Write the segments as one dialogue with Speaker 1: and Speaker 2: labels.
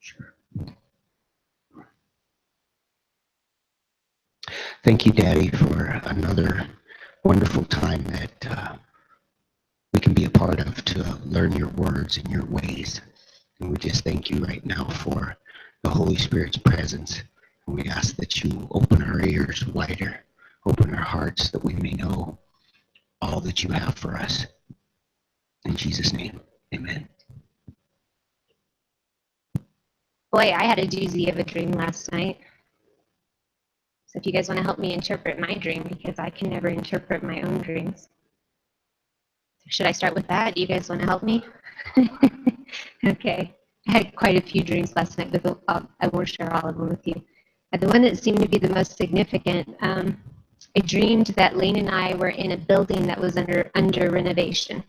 Speaker 1: Sure. Thank you, Daddy, for another wonderful time that we can be a part of to learn your words and your ways. And we just thank you right now for the Holy Spirit's presence. And we ask that you open our ears wider, open our hearts that we may know all that you have for us. In Jesus' name, amen.
Speaker 2: Boy, I had a doozy of a dream last night. So if you guys want to help me interpret my dream, because I can never interpret my own dreams. Should I start with that? Do you guys want to help me? Okay. I had quite a few dreams last night, but I won't share all of them with you. The one that seemed to be the most significant, I dreamed that Lane and I were in a building that was under renovation.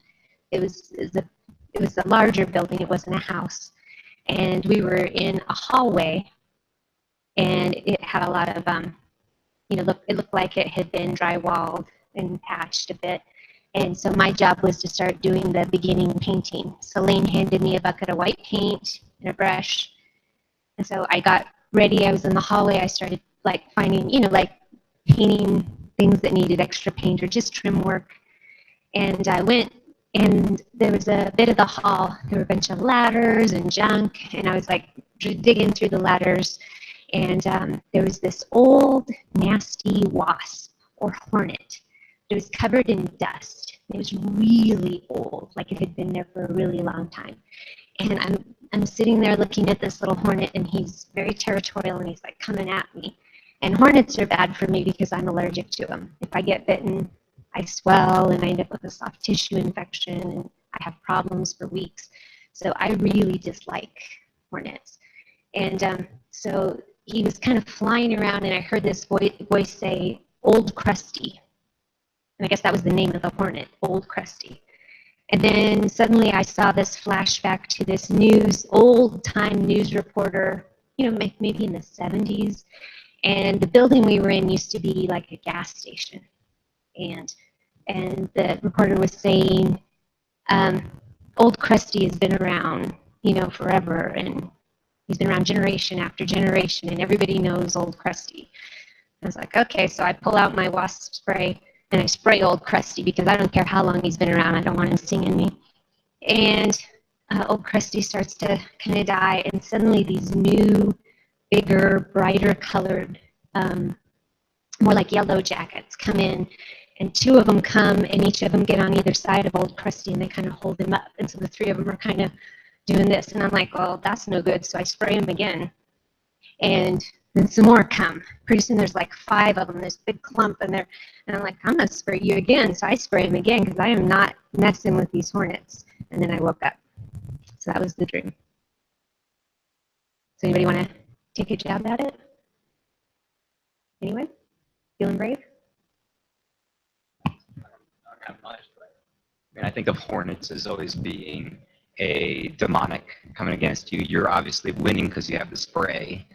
Speaker 2: It was a larger building. It wasn't a house. And we were in a hallway, and it had a lot of, it looked like it had been drywalled and patched a bit. And so my job was to start doing the beginning painting. So Lane handed me a bucket of white paint and a brush. And so I got ready. I was in the hallway. I started finding, painting things that needed extra paint or just trim work. And I went, and there was a bit of the hall. There were a bunch of ladders and junk. And I was digging through the ladders. And there was this old, nasty wasp or hornet. It was covered in dust. It was really old, like it had been there for a really long time. And I'm sitting there looking at this little hornet, and he's very territorial, and he's coming at me. And hornets are bad for me because I'm allergic to them. If I get bitten, I swell and I end up with a soft tissue infection, and I have problems for weeks. So I really dislike hornets. And so he was kind of flying around, and I heard this voice say, "Old Crusty." And I guess that was the name of the hornet, Old Crusty. And then suddenly I saw this flashback to this old-time news reporter, maybe in the 70s. And the building we were in used to be like a gas station. And the reporter was saying, Old Crusty has been around, forever. And he's been around generation after generation. And everybody knows Old Crusty. I was like, okay. So I pull out my wasp spray, and I spray Old Crusty because I don't care how long he's been around. I don't want him stinging me. And Old Crusty starts to kind of die, and suddenly these new, bigger, brighter colored, more like yellow jackets come in, and two of them come, and each of them get on either side of Old Crusty, and they kind of hold him up. And so the three of them are kind of doing this, and I'm like, well, that's no good. So I spray him again, and then some more come. Pretty soon there's 5 of them, this big clump, and I'm like, I'm going to spray you again. So I spray him again because I am not messing with these hornets. And then I woke up. So that was the dream. So anybody want to take a jab at it? Anyone? Feeling brave?
Speaker 3: I think of hornets as always being a demonic coming against you. You're obviously winning because you have the spray.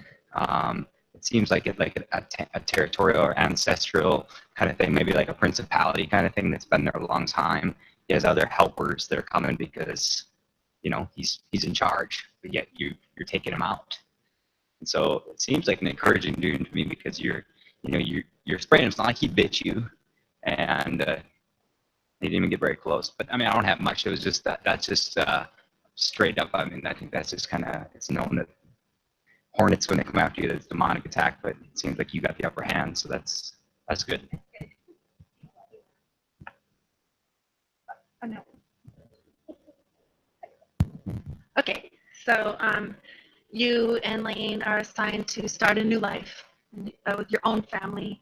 Speaker 3: It seems like a territorial or ancestral kind of thing, maybe like a principality kind of thing that's been there a long time. He has other helpers that are coming because, he's in charge, but yet you're taking him out. And so it seems like an encouraging dream to me because you're spraying him. It's not like he bit you, and he didn't even get very close. But I don't have much. It was just that's just straight up. I think that's just kind of, it's known that hornets, when they come after you, it's demonic attack, but it seems like you got the upper hand, so that's good.
Speaker 4: Oh, no. Okay, so you and Lane are assigned to start a new life with your own family.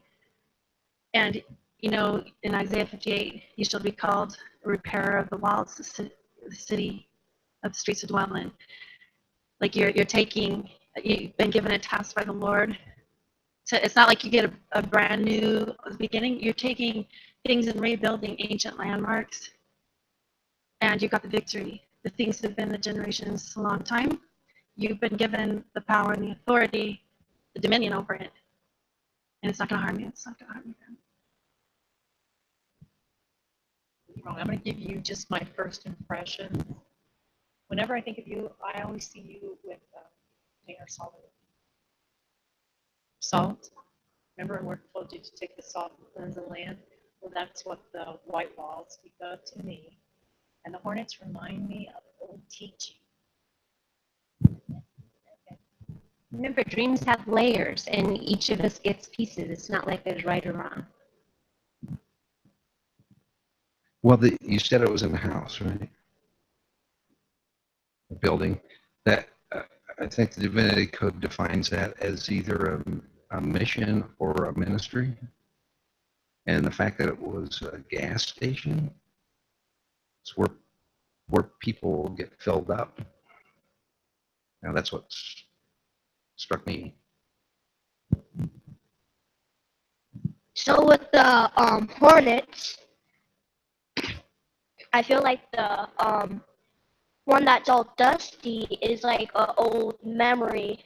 Speaker 4: And, in Isaiah 58, you shall be called a repairer of the walls of the city, of the streets to dwell in. You've been given a task by the Lord. So it's not like you get a brand new beginning. You're taking things and rebuilding ancient landmarks, and you got the victory. The things that have been the generations a long time. You've been given the power and the authority, the dominion over it, and it's not going to harm you. It's not going to harm you.
Speaker 5: I'm going to give you just my first impression. Whenever I think of you, I always see you with container salt. Salt. Remember when we're told you to take the salt and cleanse the land? Well, that's what the white walls speak of to me. And the hornets remind me of old teaching.
Speaker 2: Remember, dreams have layers, and each of us gets pieces. It's not like there's right or wrong.
Speaker 6: Well, you said it was in the house, right? A building. That I think the Divinity Code defines that as either a mission or a ministry. And the fact that it was a gas station, it's where people get filled up. Now that's what struck me.
Speaker 7: So with the Hornets, I feel like the one that's all dusty is like an old memory,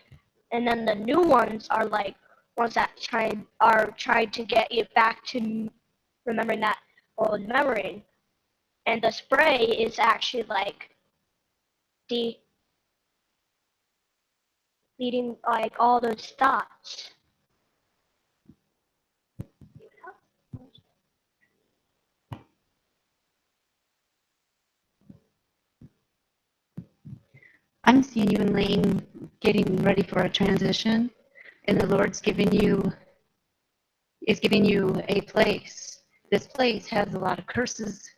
Speaker 7: and then the new ones are like ones that trying to get you back to remembering that old memory. And the spray is actually like deleting like all those thoughts.
Speaker 8: I'm seeing you and Lane getting ready for a transition, and the Lord's giving you a place. This place has a lot of curses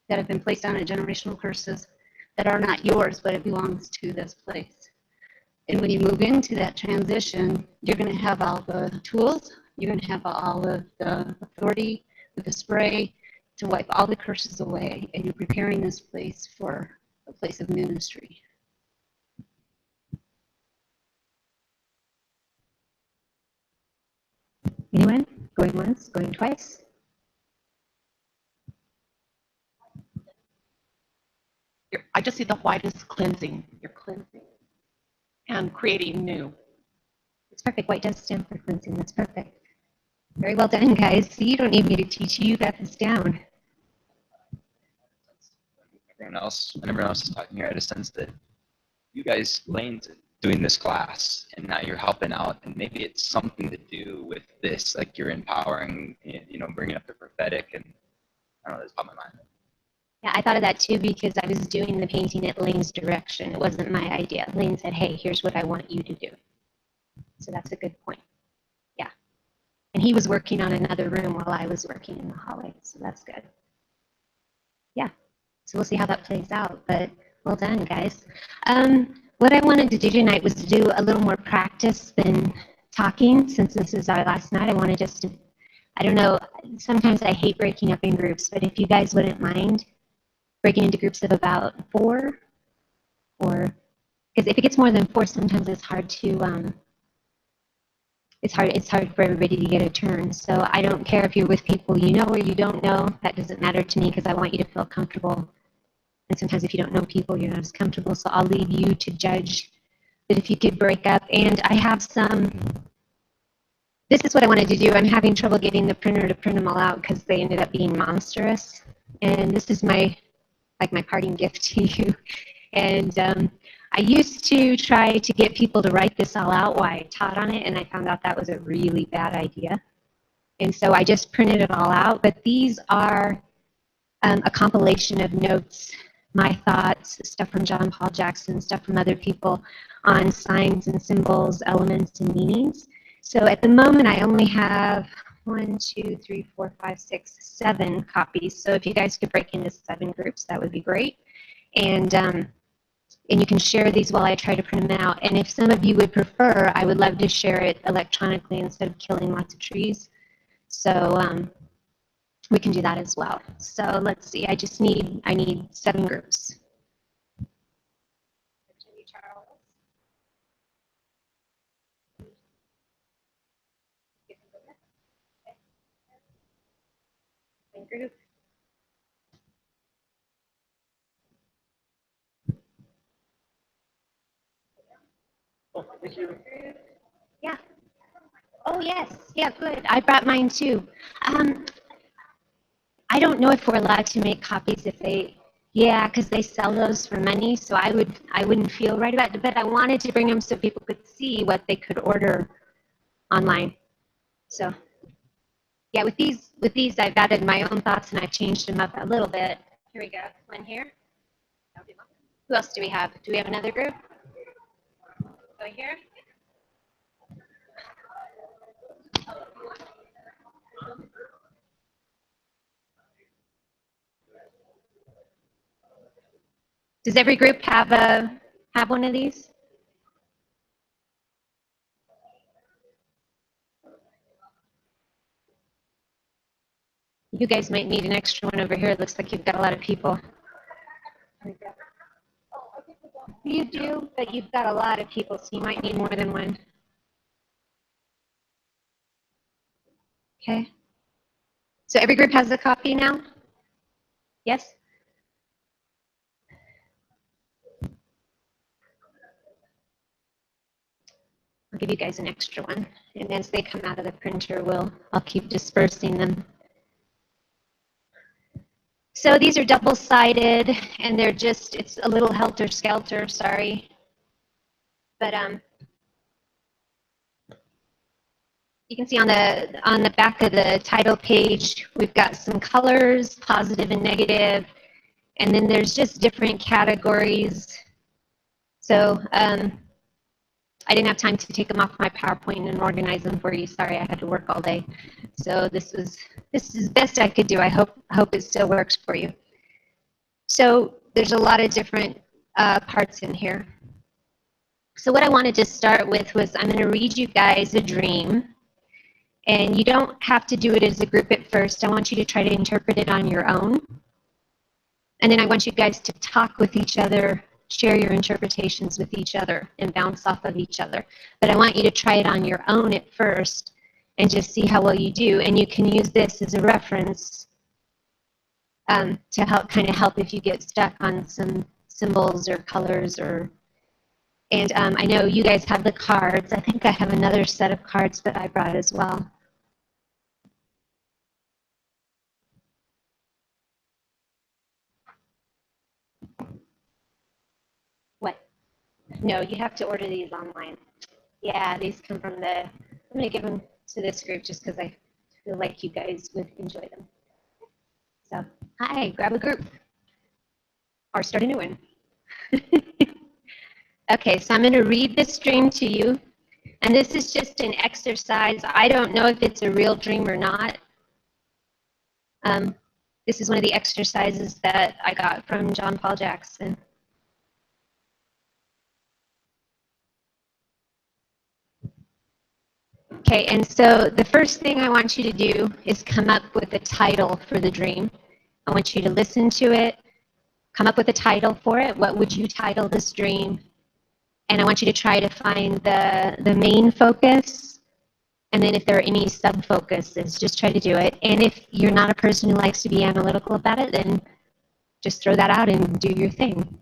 Speaker 8: that have been placed on it, generational curses that are not yours, but it belongs to this place. And when you move into that transition, you're going to have all the tools, you're going to have all of the authority with the spray to wipe all the curses away, and you're preparing this place for a place of ministry.
Speaker 2: Anyone? Going once? Going twice?
Speaker 5: I just see the white as cleansing. You're cleansing and creating new.
Speaker 2: It's perfect. White does stand for cleansing. That's perfect. Very well done, guys. See, you don't need me to teach you. You got this down.
Speaker 3: Everyone else, when everyone else is talking here, I had a sense that you guys, Lane's doing this class, and now you're helping out, and maybe it's something to do with this, like you're empowering, bringing up the prophetic, and I don't know, that's on my mind.
Speaker 2: Yeah, I thought of that too because I was doing the painting at Lane's direction. It wasn't my idea. Lane said, hey, here's what I want you to do. So that's a good point. Yeah. And he was working on another room while I was working in the hallway. So that's good. Yeah. So we'll see how that plays out. But well done, guys. What I wanted to do tonight was to do a little more practice than talking. Since this is our last night, I wanted just to, I don't know, sometimes I hate breaking up in groups, but if you guys wouldn't mind breaking into groups of about 4, or because if it gets more than 4, sometimes it's hard to it's hard for everybody to get a turn. So I don't care if you're with people you know or you don't know. That doesn't matter to me because I want you to feel comfortable. And sometimes if you don't know people, you're not as comfortable. So I'll leave you to judge. But if you could break up, and I have some. This is what I wanted to do. I'm having trouble getting the printer to print them all out because they ended up being monstrous. And this is my parting gift to you. And I used to try to get people to write this all out while I taught on it, and I found out that was a really bad idea. And so I just printed it all out. But these are a compilation of notes, my thoughts, stuff from John Paul Jackson, stuff from other people on signs and symbols, elements, and meanings. So at the moment, I only have 1, 2, 3, 4, 5, 6, 7 copies. So if you guys could break into 7 groups, that would be great. And you can share these while I try to print them out. And if some of you would prefer, I would love to share it electronically instead of killing lots of trees. So we can do that as well. So let's see, I need 7 groups. Group. Yeah. Oh yes. Yeah, good. I brought mine too. I don't know if we're allowed to make copies if Yeah, because they sell those for money, so I wouldn't feel right about it, but I wanted to bring them so people could see what they could order online. So yeah, with these I've added my own thoughts and I've changed them up a little bit. Here we go. One here. Who else do we have? Do we have another group? Go here. Does every group have one of these? You guys might need an extra one over here. It looks like you've got a lot of people. You do, but you've got a lot of people, so you might need more than one. Okay. So every group has a copy now? Yes? I'll give you guys an extra one. And as they come out of the printer, I'll keep dispersing them. So these are double-sided, and it's a little helter-skelter, sorry. But you can see on the back of the title page, we've got some colors, positive and negative, and then there's just different categories. So I didn't have time to take them off my PowerPoint and organize them for you. Sorry, I had to work all day. So this is best I could do. I hope it still works for you. So there's a lot of different parts in here. So what I wanted to start with was I'm going to read you guys a dream. And you don't have to do it as a group at first. I want you to try to interpret it on your own. And then I want you guys to talk with each other, share your interpretations with each other, and bounce off of each other. But I want you to try it on your own at first and just see how well you do. And you can use this as a reference to help if you get stuck on some symbols or colors and I know you guys have the cards. I think I have another set of cards that I brought as well. What? No, you have to order these online. Yeah, these come from I'm going to give them to this group just because I feel like you guys would enjoy them. So, hi, grab a group or start a new one. Okay, so I'm going to read this dream to you. And this is just an exercise. I don't know if it's a real dream or not. This is one of the exercises that I got from John Paul Jackson. Okay, and so the first thing I want you to do is come up with a title for the dream. I want you to listen to it, come up with a title for it. What would you title this dream? And I want you to try to find the main focus. And then if there are any sub-focuses, just try to do it. And if you're not a person who likes to be analytical about it, then just throw that out and do your thing.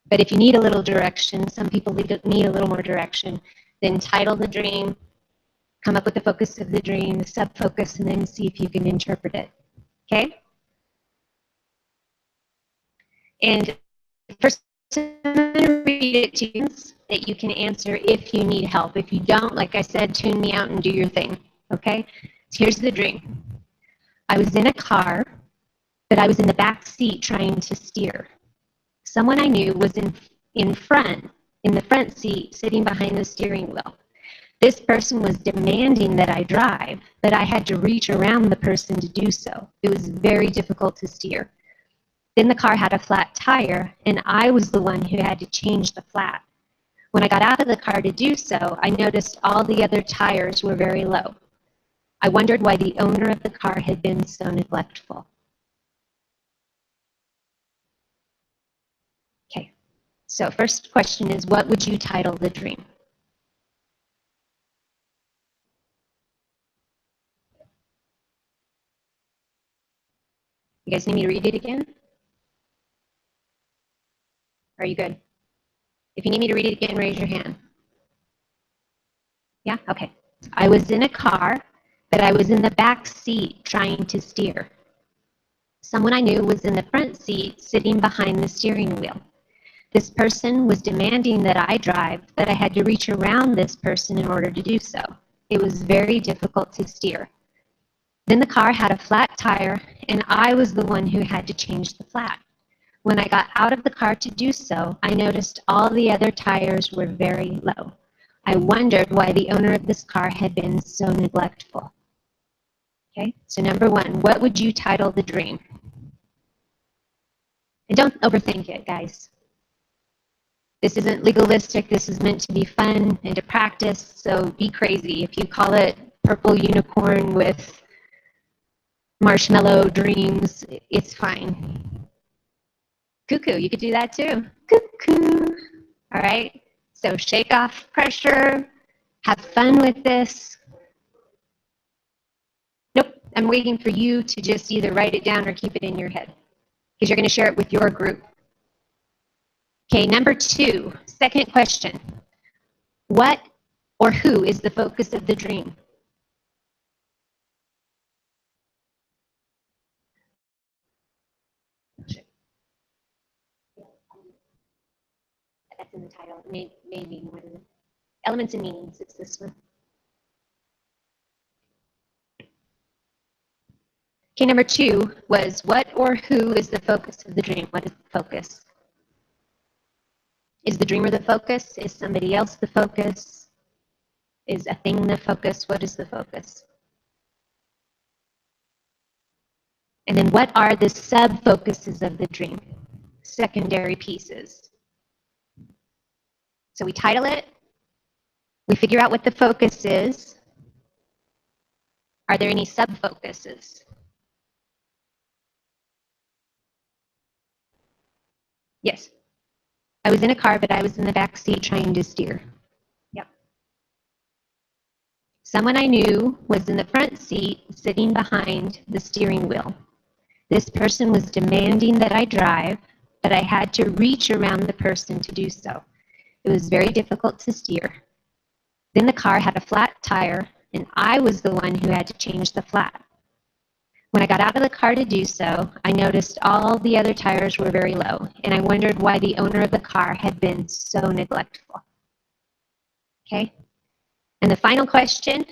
Speaker 2: But if you need a little direction, some people need a little more direction, then title the dream, come up with the focus of the dream, the sub-focus, and then see if you can interpret it. Okay? And first, I'm going to read it to you that you can answer if you need help. If you don't, like I said, tune me out and do your thing. Okay? So here's the dream. I was in a car, but I was in the back seat trying to steer. Someone I knew was in the front seat, sitting behind the steering wheel. This person was demanding that I drive, but I had to reach around the person to do so. It was very difficult to steer. Then the car had a flat tire, and I was the one who had to change the flat. When I got out of the car to do so, I noticed all the other tires were very low. I wondered why the owner of the car had been so neglectful. Okay, so first question is, what would you title the dream? You guys need me to read it again? Are you good? If you need me to read it again, raise your hand. Yeah? Okay. I was in a car, but I was in the back seat trying to steer. Someone I knew was in the front seat sitting behind the steering wheel. This person was demanding that I drive, but I had to reach around this person in order to do so. It was very difficult to steer. Then the car had a flat tire, and I was the one who had to change the flat. When I got out of the car to do so, I noticed all the other tires were very low. I wondered why the owner of this car had been so neglectful. Okay, so number one, what would you title the dream? And don't overthink it, guys. This isn't legalistic. This is meant to be fun and to practice, so be crazy. If you call it purple unicorn with marshmallow dreams, it's fine. Cuckoo, you could do that too. Cuckoo. All right, so shake off pressure, have fun with this. Nope, I'm waiting for you to just either write it down or keep it in your head because you're going to share it with your group. Okay, number two, second question. What or who is the focus of the dream? That's in the title. Maybe more than elements and meanings. It's this one. Okay, number two was what or who is the focus of the dream? What is the focus? Is the dreamer the focus? Is somebody else the focus? Is a thing the focus? What is the focus? And then what are the sub-focuses of the dream? Secondary pieces. So we title it. We figure out what the focus is. Are there any sub-focuses? Yes. I was in a car, but I was in the back seat trying to steer. Yep. Someone I knew was in the front seat sitting behind the steering wheel. This person was demanding that I drive, but I had to reach around the person to do so. It was very difficult to steer. Then the car had a flat tire, and I was the one who had to change the flat. When I got out of the car to do so, I noticed all the other tires were very low, and I wondered why the owner of the car had been so neglectful. Okay? And the final question,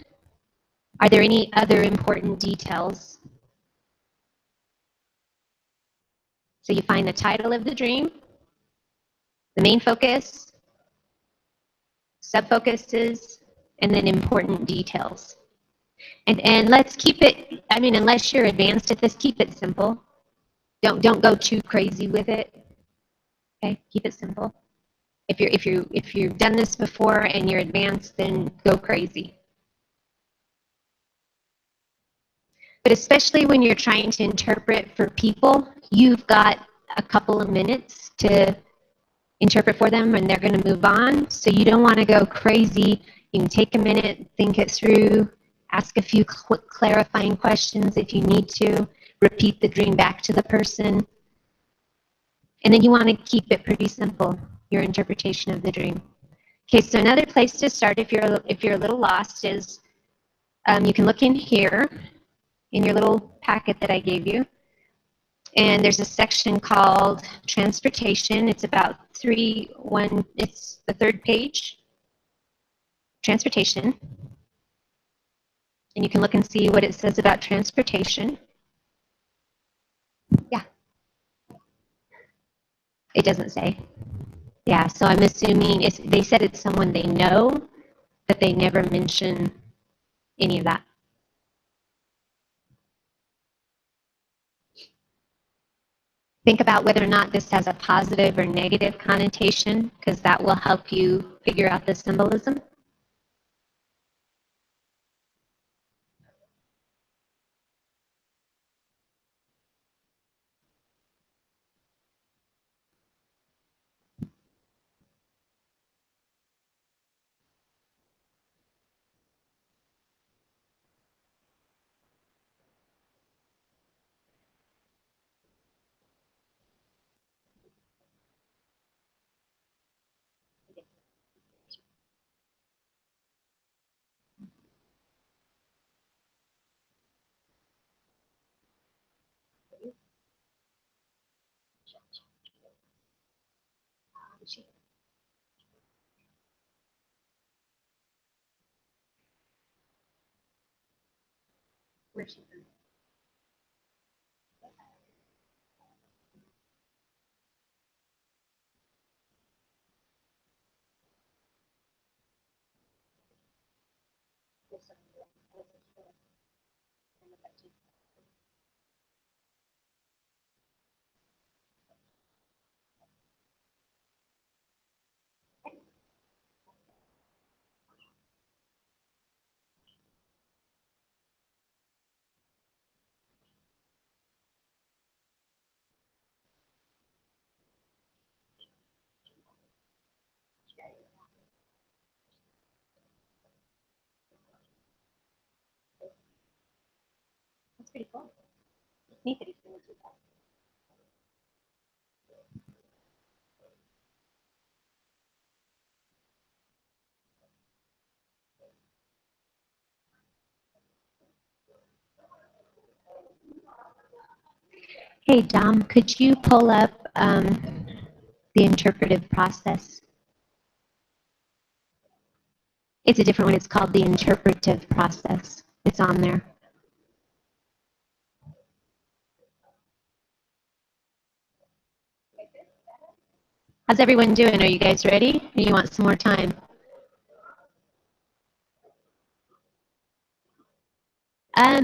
Speaker 2: are there any other important details? So you find the title of the dream, the main focus, sub-focuses, and then important details. And let's keep it, I mean, unless you're advanced at this, keep it simple. Don't go too crazy with it. Okay, keep it simple. If you've done this before and you're advanced, then go crazy. But especially when you're trying to interpret for people, you've got a couple of minutes to interpret for them and they're going to move on. So you don't want to go crazy. You can take a minute, think it through, ask a few clarifying questions if you need to, repeat the dream back to the person. And then you want to keep it pretty simple, your interpretation of the dream. Okay, so another place to start if you're a little lost is you can look in here in your little packet that I gave you. And there's a section called Transportation. It's about it's the third page, Transportation. And you can look and see what it says about transportation. Yeah. It doesn't say. Yeah, so I'm assuming they said it's someone they know, but they never mention any of that. Think about whether or not this has a positive or negative connotation, because that will help you figure out the symbolism. Where's she? That's pretty cool. Neat that he's doing it. Hey, Dom, could you pull up the interpretive process? It's a different one. It's called the interpretive process. It's on there. How's everyone doing? Are you guys ready? Or you want some more time?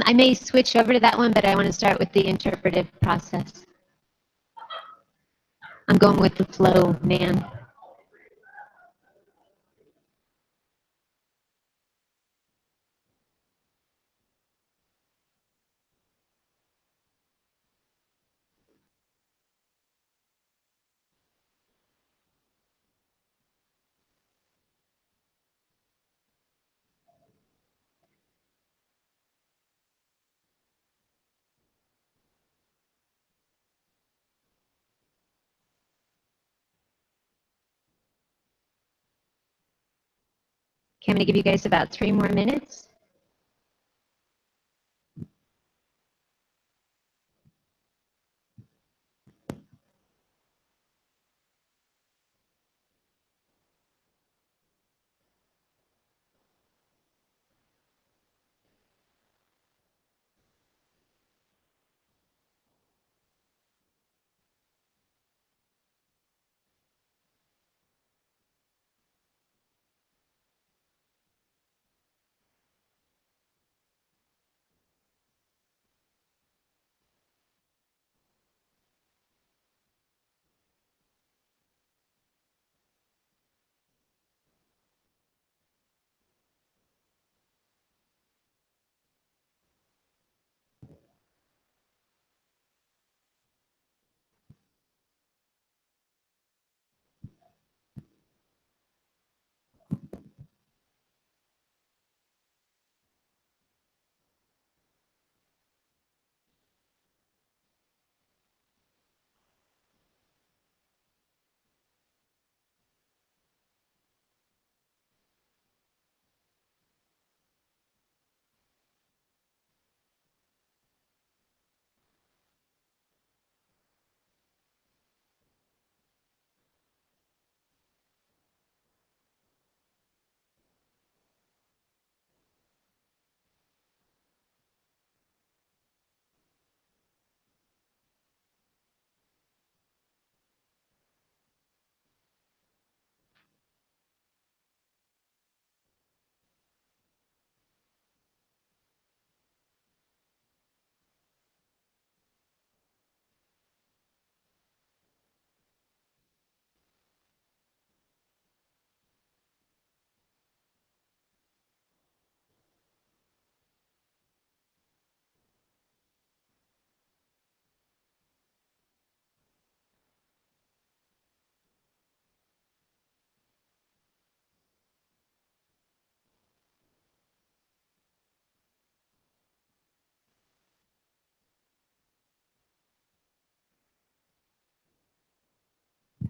Speaker 2: I may switch over to that one, but I want to start with the interpretive process. I'm going with the flow, man. Okay, I'm going to give you guys about 3 more minutes.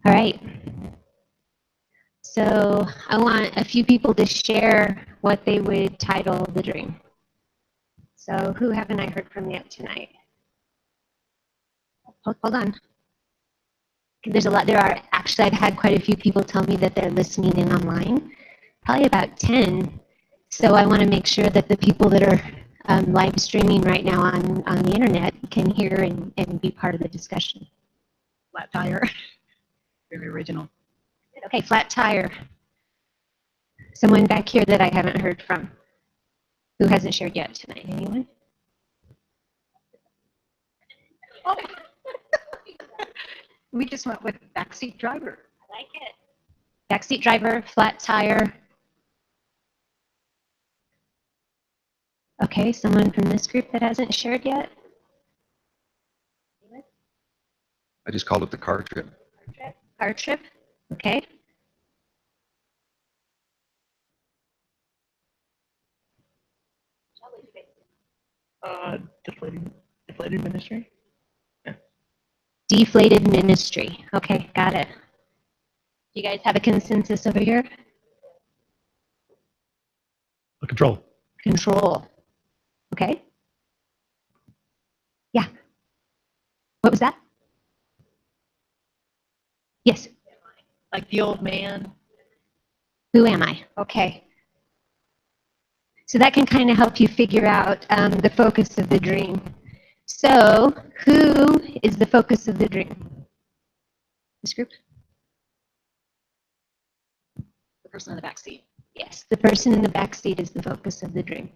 Speaker 2: All right. So I want a few people to share what they would title the dream. So who haven't I heard from yet tonight? Hold on. There's a lot. There are actually. I've had quite a few people tell me that they're listening in online. Probably about 10. So I want to make sure that the people that are live streaming right now on the internet can hear and be part of the discussion.
Speaker 5: Flat tire. Very original.
Speaker 2: Okay, flat tire. Someone back here that I haven't heard from. Who hasn't shared yet tonight? Anyone?
Speaker 5: We just went with backseat driver.
Speaker 2: I like it. Backseat driver, flat tire. Okay, someone from this group that hasn't shared yet?
Speaker 6: I just called it the car trip.
Speaker 2: Car trip? Okay.
Speaker 5: Deflated ministry.
Speaker 2: Deflated ministry. Okay, got it. You guys have a consensus over here?
Speaker 9: Control.
Speaker 2: Control. Okay. Yeah. What was that? Yes.
Speaker 5: Like the old man.
Speaker 2: Who am I? Okay. So that can kind of help you figure out the focus of the dream. So who is the focus of the dream? This group?
Speaker 5: The person in the back seat.
Speaker 2: Yes, the person in the back seat is the focus of the dream.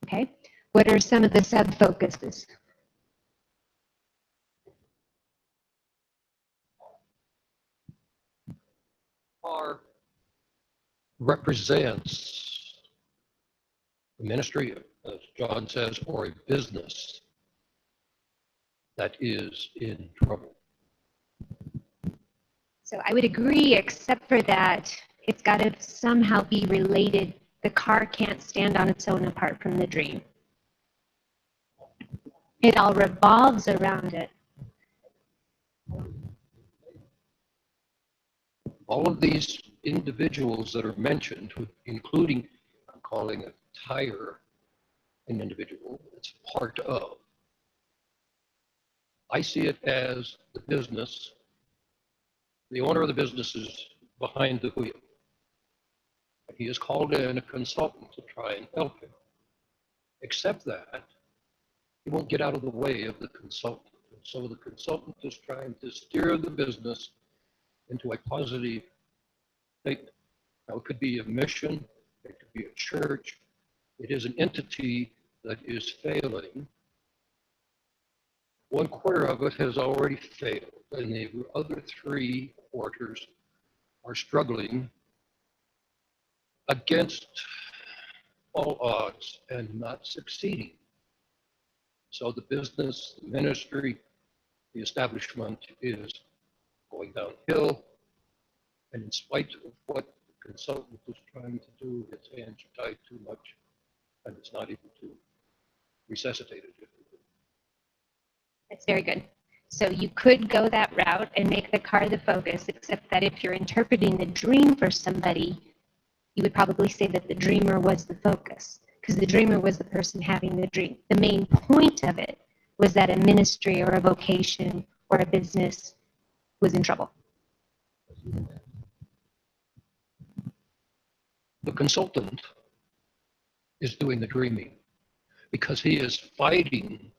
Speaker 2: Okay. What are some of the sub-focuses?
Speaker 9: Car represents a ministry, as John says, or a business that is in trouble.
Speaker 2: So I would agree, except for that it's got to somehow be related. The car can't stand on its own apart from the dream. It all revolves around it.
Speaker 9: All of these individuals that are mentioned, including, I'm calling a tire an individual, it's part of. I see it as the business. The owner of the business is behind the wheel. He has called in a consultant to try and help him. Except that he won't get out of the way of the consultant. And so the consultant is trying to steer the business into a positive statement. Now, it could be a mission, it could be a church. It is an entity that is failing. 1/4 of it has already failed, and the other 3/4 are struggling against all odds and not succeeding. So the business, the ministry, the establishment is going downhill. And in spite of what the consultant is trying to do, its hands are tied too much, and it's not able to resuscitate it.
Speaker 2: That's very good. So you could go that route and make the car the focus, except that if you're interpreting the dream for somebody, you would probably say that the dreamer was the focus, because the dreamer was the person having the dream. The main point of it was that a ministry or a vocation or a business was in trouble.
Speaker 9: The consultant is doing the dreaming because he is fighting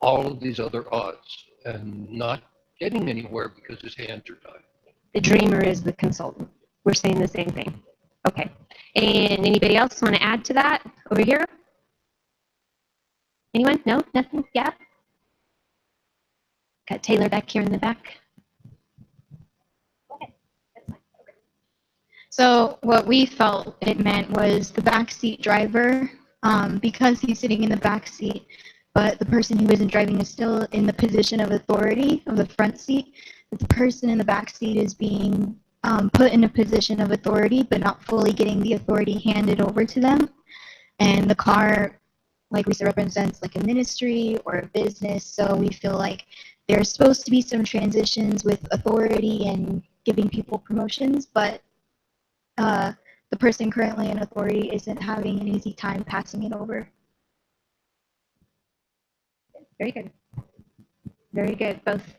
Speaker 9: all of these other odds and not getting anywhere because his hands are tied.
Speaker 2: The dreamer is the consultant. We're saying the same thing. Okay. And anybody else want to add to that over here? Anyone? No? Nothing? Yeah? Got Taylor back here in the back.
Speaker 10: So what we felt it meant was the backseat driver, because he's sitting in the back seat, but the person who isn't driving is still in the position of authority of the front seat. The person in the back seat is being put in a position of authority, but not fully getting the authority handed over to them. And the car, like we said, represents like a ministry or a business. So we feel like there's supposed to be some transitions with authority and giving people promotions, but the person currently in authority isn't having an easy time passing it over.
Speaker 2: Very good. Very good. Both.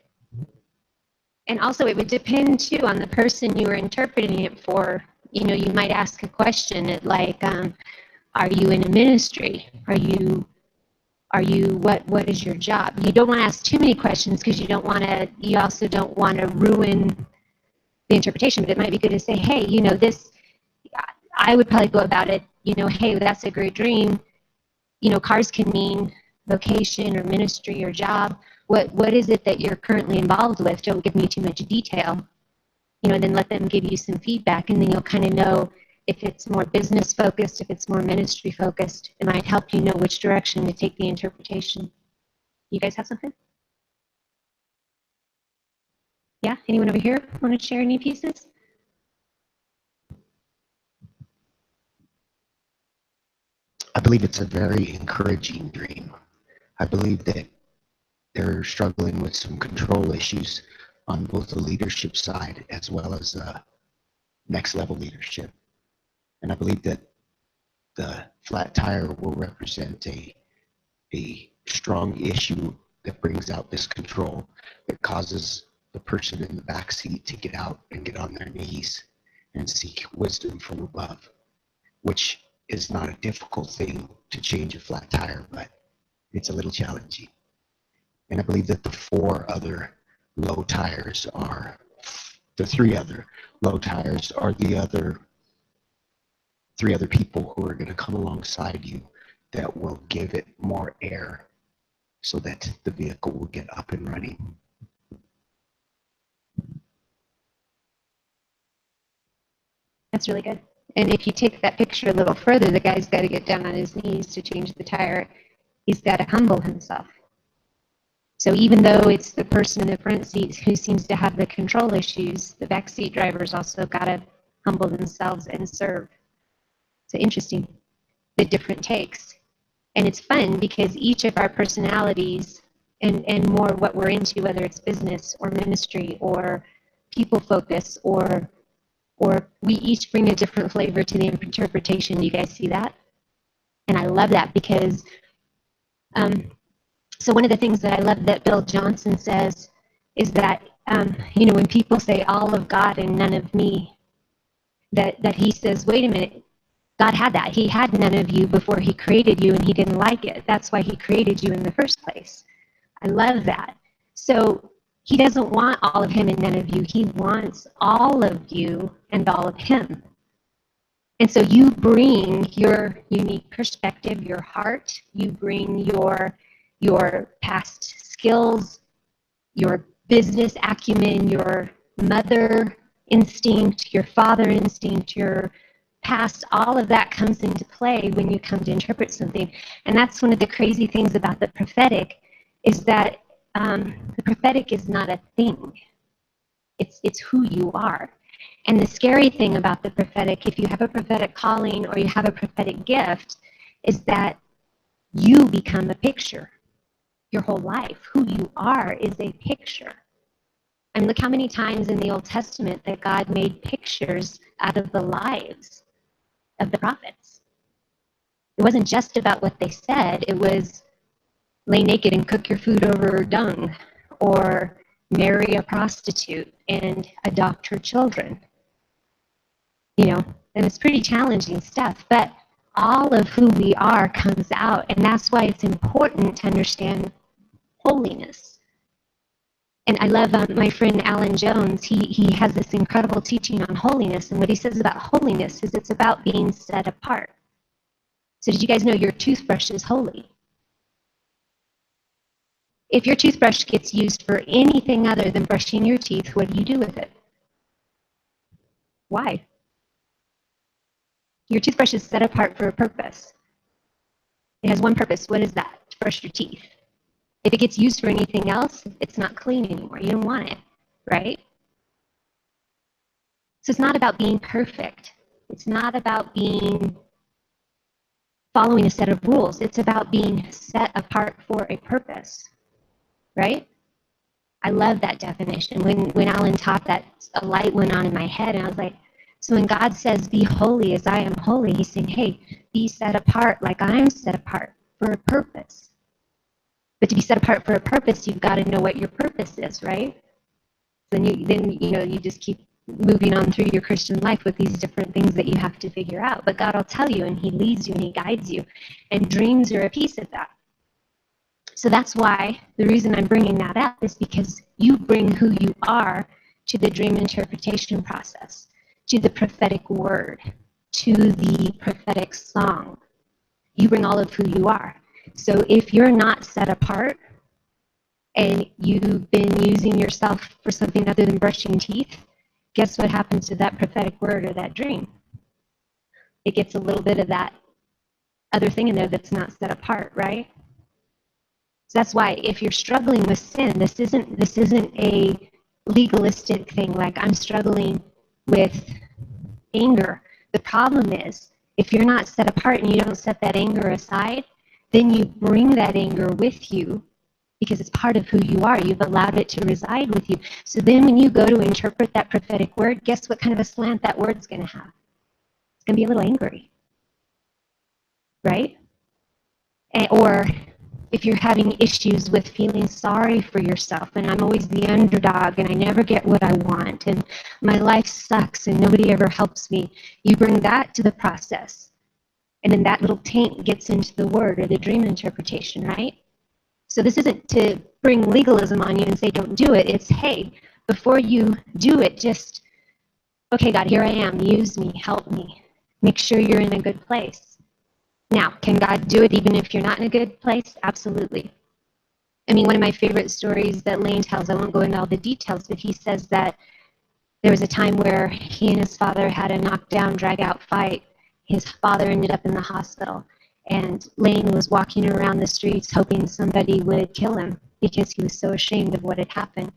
Speaker 2: And also it would depend too on the person you were interpreting it for. You know, you might ask a question like, are you in a ministry? What is your job? You don't want to ask too many questions because you also don't want to ruin the interpretation, but it might be good to say, hey, you know, this, I would probably go about it, you know, hey, that's a great dream. You know, cars can mean vocation or ministry or job. What is it that you're currently involved with? Don't give me too much detail. You know, then let them give you some feedback, and then you'll kind of know if it's more business focused, if it's more ministry focused. It might help you know which direction to take the interpretation. You guys have something? Yeah, anyone over here want to share any pieces?
Speaker 1: I believe it's a very encouraging dream. I believe that they're struggling with some control issues on both the leadership side as well as next level leadership. And I believe that the flat tire will represent a strong issue that brings out this control that causes the person in the back seat to get out and get on their knees and seek wisdom from above, which is not a difficult thing to change a flat tire, but it's a little challenging. And I believe that the three other low tires are the other three other people who are going to come alongside you that will give it more air so that the vehicle will get up and running.
Speaker 2: That's really good. And if you take that picture a little further, the guy's got to get down on his knees to change the tire. He's got to humble himself. So even though it's the person in the front seat who seems to have the control issues, the back seat driver's also got to humble themselves and serve. So interesting, the different takes. And it's fun because each of our personalities and more what we're into, whether it's business or ministry or people focus or we each bring a different flavor to the interpretation. You guys see that? And I love that because so one of the things that I love that Bill Johnson says is that, you know, when people say all of God and none of me, that he says, wait a minute, God had that. He had none of you before he created you and he didn't like it. That's why he created you in the first place. I love that. So he doesn't want all of him and none of you. He wants all of you and all of him. And so you bring your unique perspective, your heart, you bring your past skills, your business acumen, your mother instinct, your father instinct, your past, all of that comes into play when you come to interpret something. And that's one of the crazy things about the prophetic is that the prophetic is not a thing. It's who you are. And the scary thing about the prophetic, if you have a prophetic calling or you have a prophetic gift, is that you become a picture. Your whole life, who you are, is a picture. And look how many times in the Old Testament that God made pictures out of the lives of the prophets. It wasn't just about what they said, it was lay naked and cook your food over dung, or marry a prostitute and adopt her children. You know, and it's pretty challenging stuff, but all of who we are comes out, and that's why it's important to understand holiness. And I love my friend Alan Jones. He has this incredible teaching on holiness, and what he says about holiness is it's about being set apart. So did you guys know your toothbrush is holy? If your toothbrush gets used for anything other than brushing your teeth, what do you do with it? Why? Your toothbrush is set apart for a purpose. It has one purpose. What is that? To brush your teeth. If it gets used for anything else, it's not clean anymore. You don't want it, right? So it's not about being perfect. It's not about being following a set of rules. It's about being set apart for a purpose, right? I love that definition. When Alan taught that, a light went on in my head, and I was like, so when God says, be holy as I am holy, he's saying, hey, be set apart like I'm set apart for a purpose. But to be set apart for a purpose, you've got to know what your purpose is, right? Then you just keep moving on through your Christian life with these different things that you have to figure out. But God will tell you, and He leads you, and He guides you, and dreams are a piece of that. So that's why the reason I'm bringing that up is because you bring who you are to the dream interpretation process, to the prophetic word, to the prophetic song. You bring all of who you are. So if you're not set apart and you've been using yourself for something other than brushing teeth, guess what happens to that prophetic word or that dream? It gets a little bit of that other thing in there that's not set apart, right? So that's why if you're struggling with sin, this isn't a legalistic thing like I'm struggling with anger. The problem is if you're not set apart and you don't set that anger aside, then you bring that anger with you because it's part of who you are. You've allowed it to reside with you. So then when you go to interpret that prophetic word, guess what kind of a slant that word's going to have? It's going to be a little angry, right? Or if you're having issues with feeling sorry for yourself, and I'm always the underdog, and I never get what I want, and my life sucks, and nobody ever helps me, you bring that to the process. And then that little taint gets into the word or the dream interpretation, right? So this isn't to bring legalism on you and say don't do it. It's, hey, before you do it, just, okay, God, here I am. Use me. Help me. Make sure you're in a good place. Now, can God do it even if you're not in a good place? Absolutely. I mean, one of my favorite stories that Lane tells, I won't go into all the details, but he says that there was a time where he and his father had a knockdown, drag-out fight. His father ended up in the hospital, and Lane was walking around the streets hoping somebody would kill him because he was so ashamed of what had happened.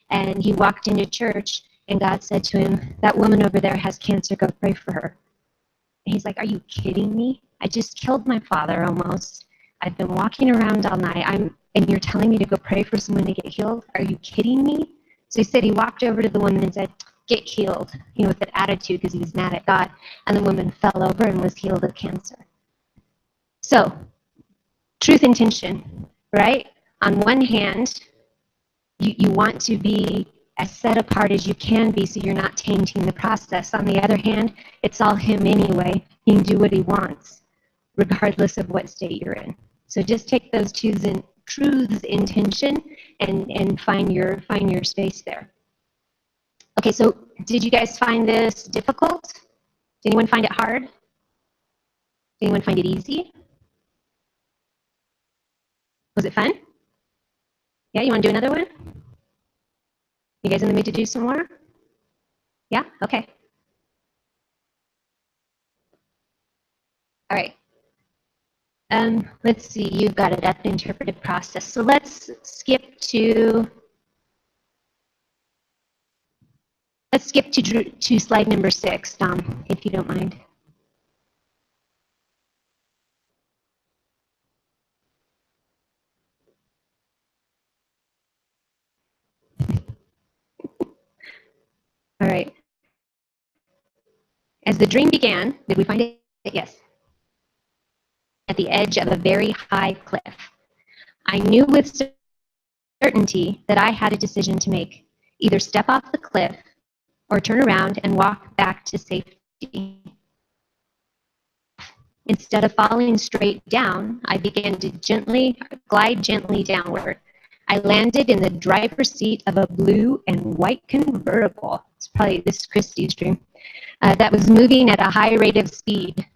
Speaker 2: And he walked into church, and God said to him, that woman over there has cancer, go pray for her. And he's like, are you kidding me? I just killed my father almost. I've been walking around all night, and you're telling me to go pray for someone to get healed? Are you kidding me? So he said he walked over to the woman and said, get healed, with an attitude because he was mad at God. And the woman fell over and was healed of cancer. So, truth and tension, right? On one hand, you want to be as set apart as you can be so you're not tainting the process. On the other hand, it's all him anyway. He can do what he wants, regardless of what state you're in. So just take those truths in tension and find your space there. Okay, so did you guys find this difficult? Did anyone find it hard? Did anyone find it easy? Was it fun? Yeah, you want to do another one? You guys in the mood to do some more? Yeah? Okay. All right. Let's see, you've got it up, interpretive process. So let's skip to slide number 6, Dom, if you don't mind. All right. As the dream began, did we find it? Yes. At the edge of a very high cliff. I knew with certainty that I had a decision to make. Either step off the cliff or turn around and walk back to safety. Instead of falling straight down, I began to glide gently downward. I landed in the driver's seat of a blue and white convertible. It's probably this Christie's dream. That was moving at a high rate of speed.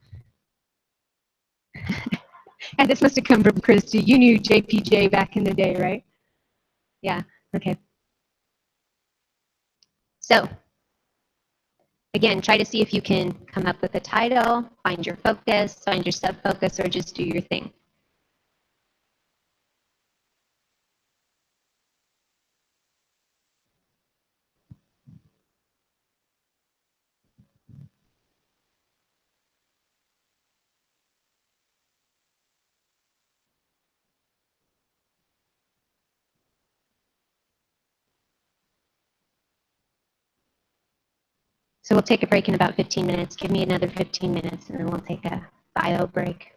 Speaker 2: And this must have come from Christy. You knew JPJ back in the day, right? Yeah, okay. So, again, try to see if you can come up with a title, find your focus, find your sub-focus, or just do your thing. So we'll take a break in about 15 minutes. Give me another 15 minutes, and then we'll take a bio break.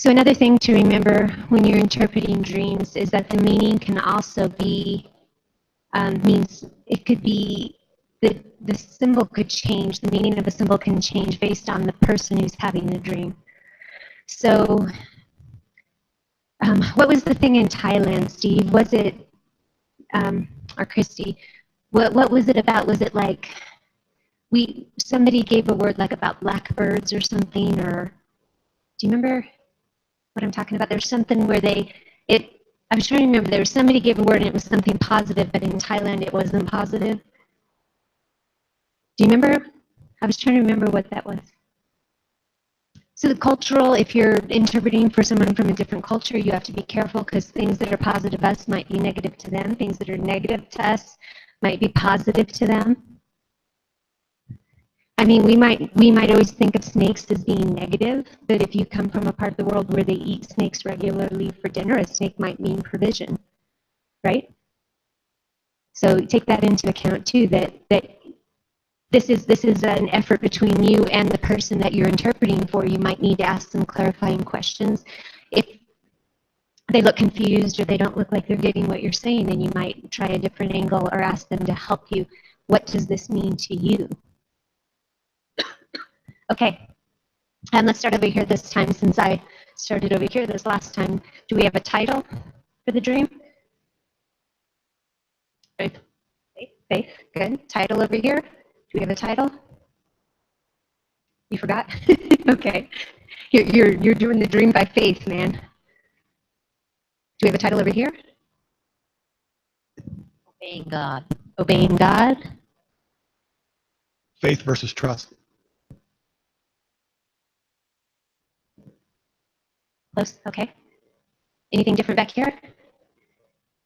Speaker 2: So another thing to remember when you're interpreting dreams is that the meaning can also be, means it could be, the symbol could change, the meaning of a symbol can change based on the person who's having the dream. So what was the thing in Thailand, Steve? Was it, or Christy, what was it about? Was it like, somebody gave a word like about blackbirds or something, or do you remember what I'm talking about? There's something where I was trying to remember, there was somebody gave a word and it was something positive, but in Thailand it wasn't positive. Do you remember? I was trying to remember what that was. So the cultural, if you're interpreting for someone from a different culture, you have to be careful because things that are positive to us might be negative to them. Things that are negative to us might be positive to them. I mean, we might always think of snakes as being negative, but if you come from a part of the world where they eat snakes regularly for dinner, a snake might mean provision, right? So take that into account too, that this is an effort between you and the person that you're interpreting for. You might need to ask some clarifying questions. If they look confused or they don't look like they're getting what you're saying, then you might try a different angle or ask them to help you. What does this mean to you? Okay, and let's start over here this time since I started over here this last time. Do we have a title for the dream? Faith. Faith, good. Title over here. Do we have a title? You forgot? Okay. You're doing the dream by faith, man. Do we have a title over here?
Speaker 8: Obeying God.
Speaker 2: Obeying God.
Speaker 11: Faith versus trust.
Speaker 2: Close, okay. Anything different back here?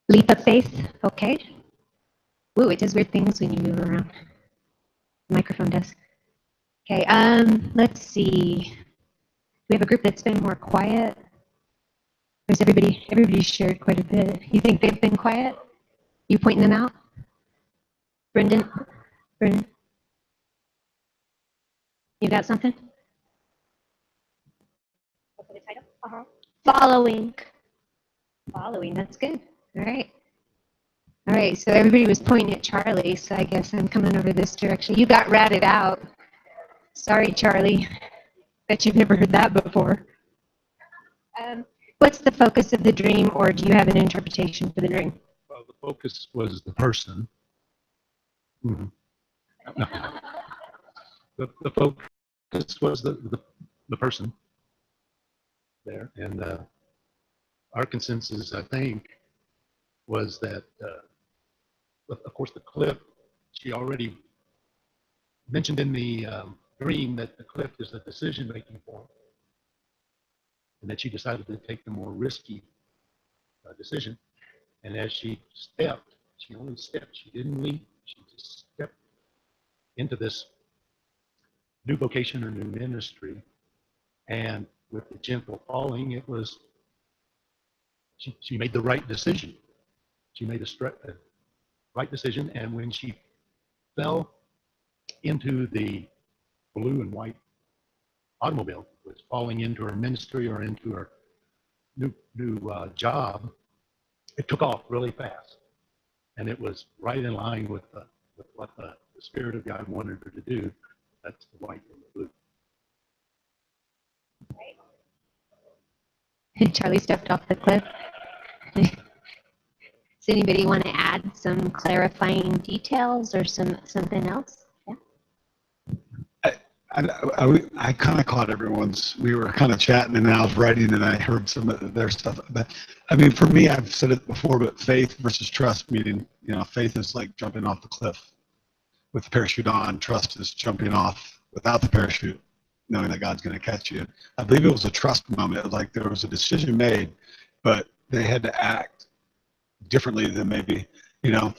Speaker 2: Leap of faith, okay. Ooh, it does weird things when you move around. The microphone does. Okay, let's see. We have a group that's been more quiet. Or is everybody shared quite a bit? You think they've been quiet? You pointing them out? Brendan? You got something? What's the title?
Speaker 7: Following.
Speaker 2: Following, that's good. All right. All right, so everybody was pointing at Charlie, so I guess I'm coming over this direction. You got ratted out. Sorry, Charlie. Bet you've never heard that before. What's the focus of the dream, or do you have an interpretation for the dream?
Speaker 11: Well, the focus was the person. Mm-hmm. No. The focus was the person there, and our consensus, I think, was that, of course, the cliff. She already mentioned in the dream that the cliff is a decision-making point, and that she decided to take the more risky decision. And as she stepped, she only stepped. She didn't leap. She just stepped into this new vocation or new ministry. And with the gentle falling, it was, she made the right decision. She made a right decision. And when she fell into the blue and white automobile, was falling into her ministry or into her new job, it took off really fast. And it was right in line with what the Spirit of God wanted her to do. That's the white and the blue.
Speaker 2: Charlie stepped off the cliff. Does anybody want to add some clarifying details or something else? Yeah.
Speaker 11: I kind of caught everyone's, we were kind of chatting and I was writing and I heard some of their stuff. But I mean, for me, I've said it before, but faith versus trust, meaning, faith is like jumping off the cliff with the parachute on. Trust is jumping off without the parachute, knowing that God's going to catch you. I believe it was a trust moment. Like there was a decision made, but they had to act differently than maybe,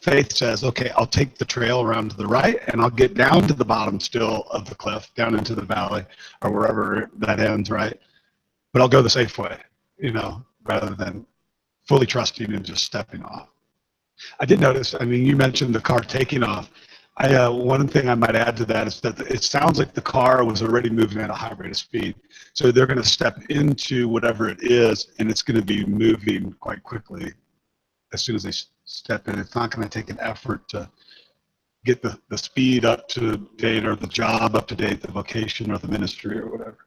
Speaker 11: faith says, okay, I'll take the trail around to the right and I'll get down to the bottom still of the cliff, down into the valley or wherever that ends, right? But I'll go the safe way, rather than fully trusting and just stepping off. I did notice, I mean, you mentioned the car taking off. One thing I might add to that is that it sounds like the car was already moving at a high rate of speed. So they're going to step into whatever it is, and it's going to be moving quite quickly as soon as they step in. It's not going to take an effort to get the speed up to date, or the job up to date, the vocation or the ministry or whatever.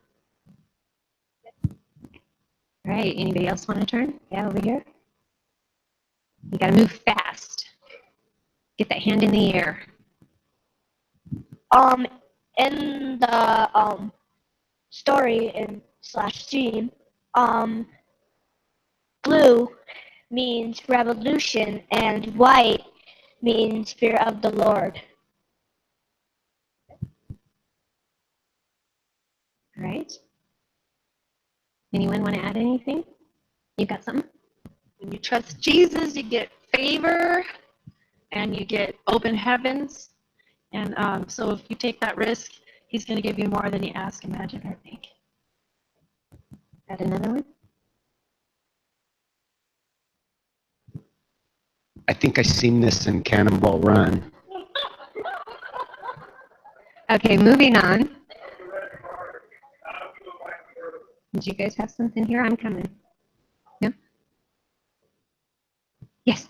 Speaker 2: All right, anybody else want to turn? Yeah, over here. You got to move fast. Get that hand in the air.
Speaker 7: In the story in slash scene, blue means revolution and white means fear of the Lord.
Speaker 2: All right. Anyone want to add anything? You got something?
Speaker 4: When you trust Jesus, you get favor and you get open heavens. And so if you take that risk, he's going to give you more than you ask, imagine, or think.
Speaker 2: Got another one?
Speaker 1: I think I seen this in Cannonball Run.
Speaker 2: Okay, moving on. Did you guys have something here? I'm coming. No? Yes.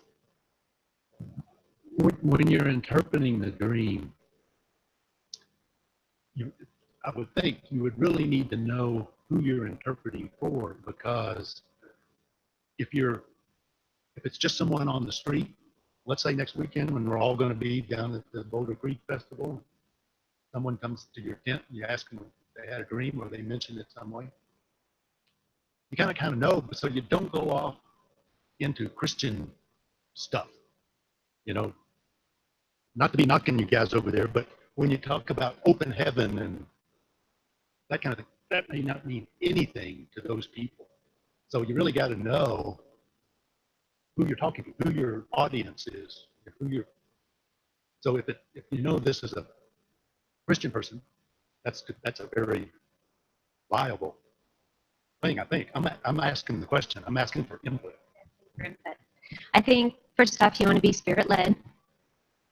Speaker 11: When you're interpreting the dream, I would think you would really need to know who you're interpreting for, because if it's just someone on the street, let's say next weekend when we're all going to be down at the Boulder Creek Festival, someone comes to your tent, you ask them if they had a dream or they mentioned it some way. You kind of know, but so you don't go off into Christian stuff, not to be knocking you guys over there, but when you talk about open heaven and that kind of thing, that may not mean anything to those people. So you really got to know who you're talking to, who your audience is, so if you know this is a Christian person, that's a very viable thing, I think. I'm asking the question. I'm asking for input.
Speaker 2: I think, first off, you want to be spirit-led.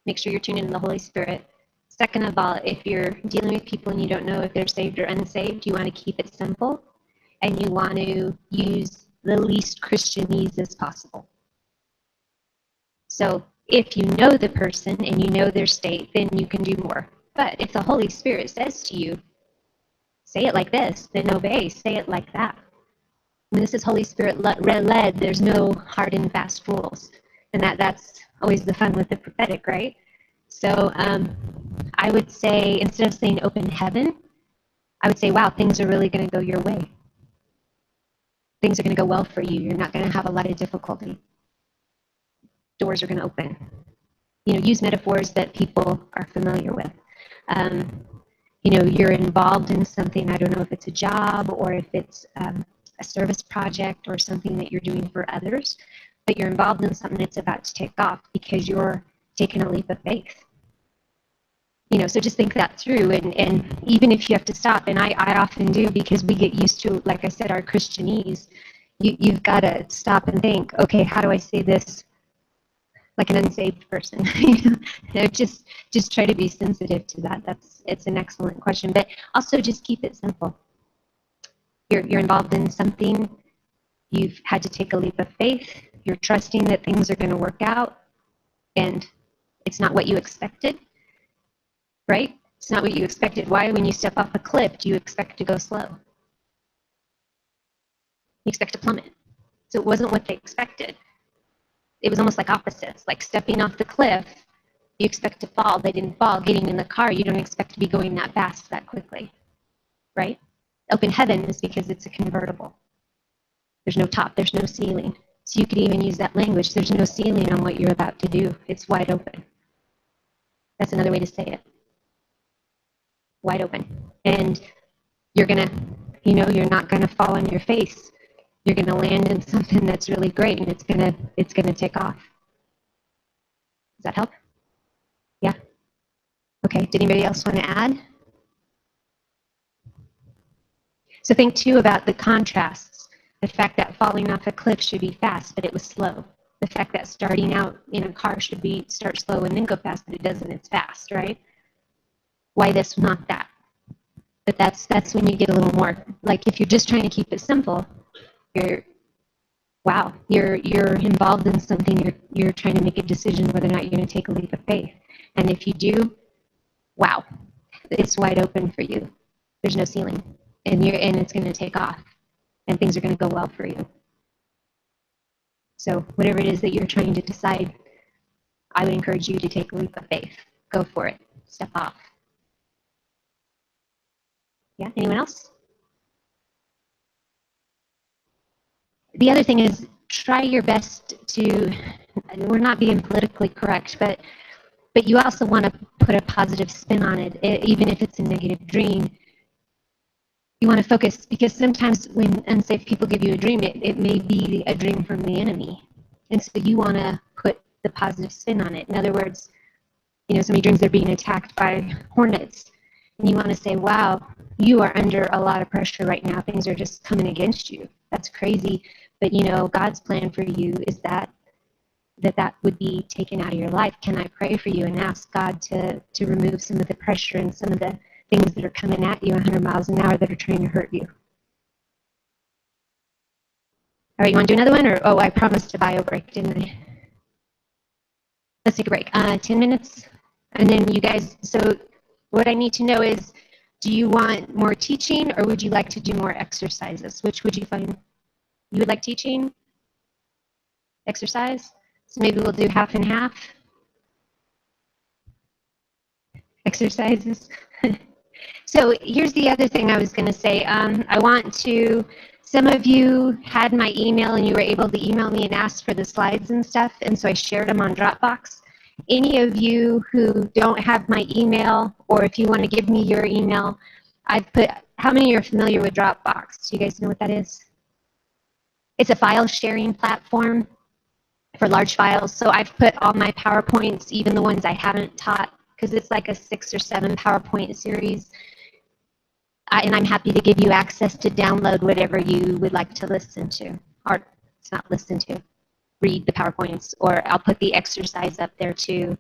Speaker 2: Make sure you're tuned into the Holy Spirit. Second of all, if you're dealing with people and you don't know if they're saved or unsaved, you want to keep it simple, and you want to use the least Christianese as possible. So if you know the person and you know their state, then you can do more. But if the Holy Spirit says to you, say it like this, then obey, say it like that. When this is Holy Spirit led, there's no hard and fast rules. And that's always the fun with the prophetic, right? So I would say, instead of saying open heaven, I would say, wow, things are really going to go your way. Things are going to go well for you. You're not going to have a lot of difficulty. Doors are going to open. Use metaphors that people are familiar with. You're involved in something. I don't know if it's a job or if it's a service project or something that you're doing for others, but you're involved in something that's about to take off because you're taking a leap of faith. So just think that through, and even if you have to stop, and I often do, because we get used to, like I said, our Christianese, you've got to stop and think, okay, how do I say this like an unsaved person? Just try to be sensitive to that. It's an excellent question, but also just keep it simple. You're involved in something, you've had to take a leap of faith, you're trusting that things are going to work out, and it's not what you expected, right? It's not what you expected. Why, when you step off a cliff, do you expect to go slow? You expect to plummet. So it wasn't what they expected. It was almost like opposites, like stepping off the cliff, you expect to fall. They didn't fall. Getting in the car, you don't expect to be going that fast that quickly, right? Open heaven is because it's a convertible. There's no top, there's no ceiling. So you could even use that language. There's no ceiling on what you're about to do. It's wide open. That's another way to say it. Wide open. And you're going to, you're not going to fall on your face. You're going to land in something that's really great, and it's going to take off. Does that help? Yeah? Okay, did anybody else want to add? So think, too, about the contrasts. The fact that falling off a cliff should be fast, but it was slow. The fact that starting out in a car should be start slow and then go fast, but it doesn't, it's fast, right? Why this, not that? But that's when you get a little more, like if you're just trying to keep it simple, you're, wow, you're involved in something, you're trying to make a decision whether or not you're going to take a leap of faith. And if you do, wow, it's wide open for you. There's no ceiling. And it's going to take off. And things are going to go well for you. So whatever it is that you're trying to decide, I would encourage you to take a leap of faith. Go for it. Step off. Yeah, anyone else? The other thing is try your best to, we're not being politically correct, but you also want to put a positive spin on it, even if it's a negative dream. You want to focus, because sometimes when unsafe people give you a dream, it may be a dream from the enemy. And so you want to put the positive spin on it. In other words, somebody dreams they're being attacked by hornets. And you want to say, wow, you are under a lot of pressure right now. Things are just coming against you. That's crazy. But God's plan for you is that would be taken out of your life. Can I pray for you and ask God to remove some of the pressure and some of the things that are coming at you 100 miles an hour that are trying to hurt you? All right, you want to do another one? Or, I promised a bio break, didn't I? Let's take a break. 10 minutes. And then you guys, so what I need to know is, do you want more teaching or would you like to do more exercises? Which would you find? You would like teaching? Exercise? So maybe we'll do half and half. Exercises. So here's the other thing I was going to say. I want to, some of you had my email and you were able to email me and ask for the slides and stuff, and so I shared them on Dropbox. Any of you who don't have my email, or if you want to give me your email, I've put, how many are familiar with Dropbox? Do you guys know what that is? It's a file sharing platform for large files. So I've put all my PowerPoints, even the ones I haven't taught, because it's like a 6 or 7 PowerPoint series. And I'm happy to give you access to download whatever you would like to listen to. Or it's not listen to, read the PowerPoints. Or I'll put the exercise up there too.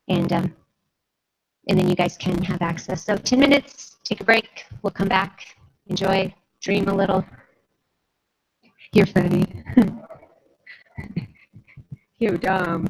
Speaker 2: And then you guys can have access. So 10 minutes, take a break. We'll come back, enjoy, dream a little. You're funny. You're dumb.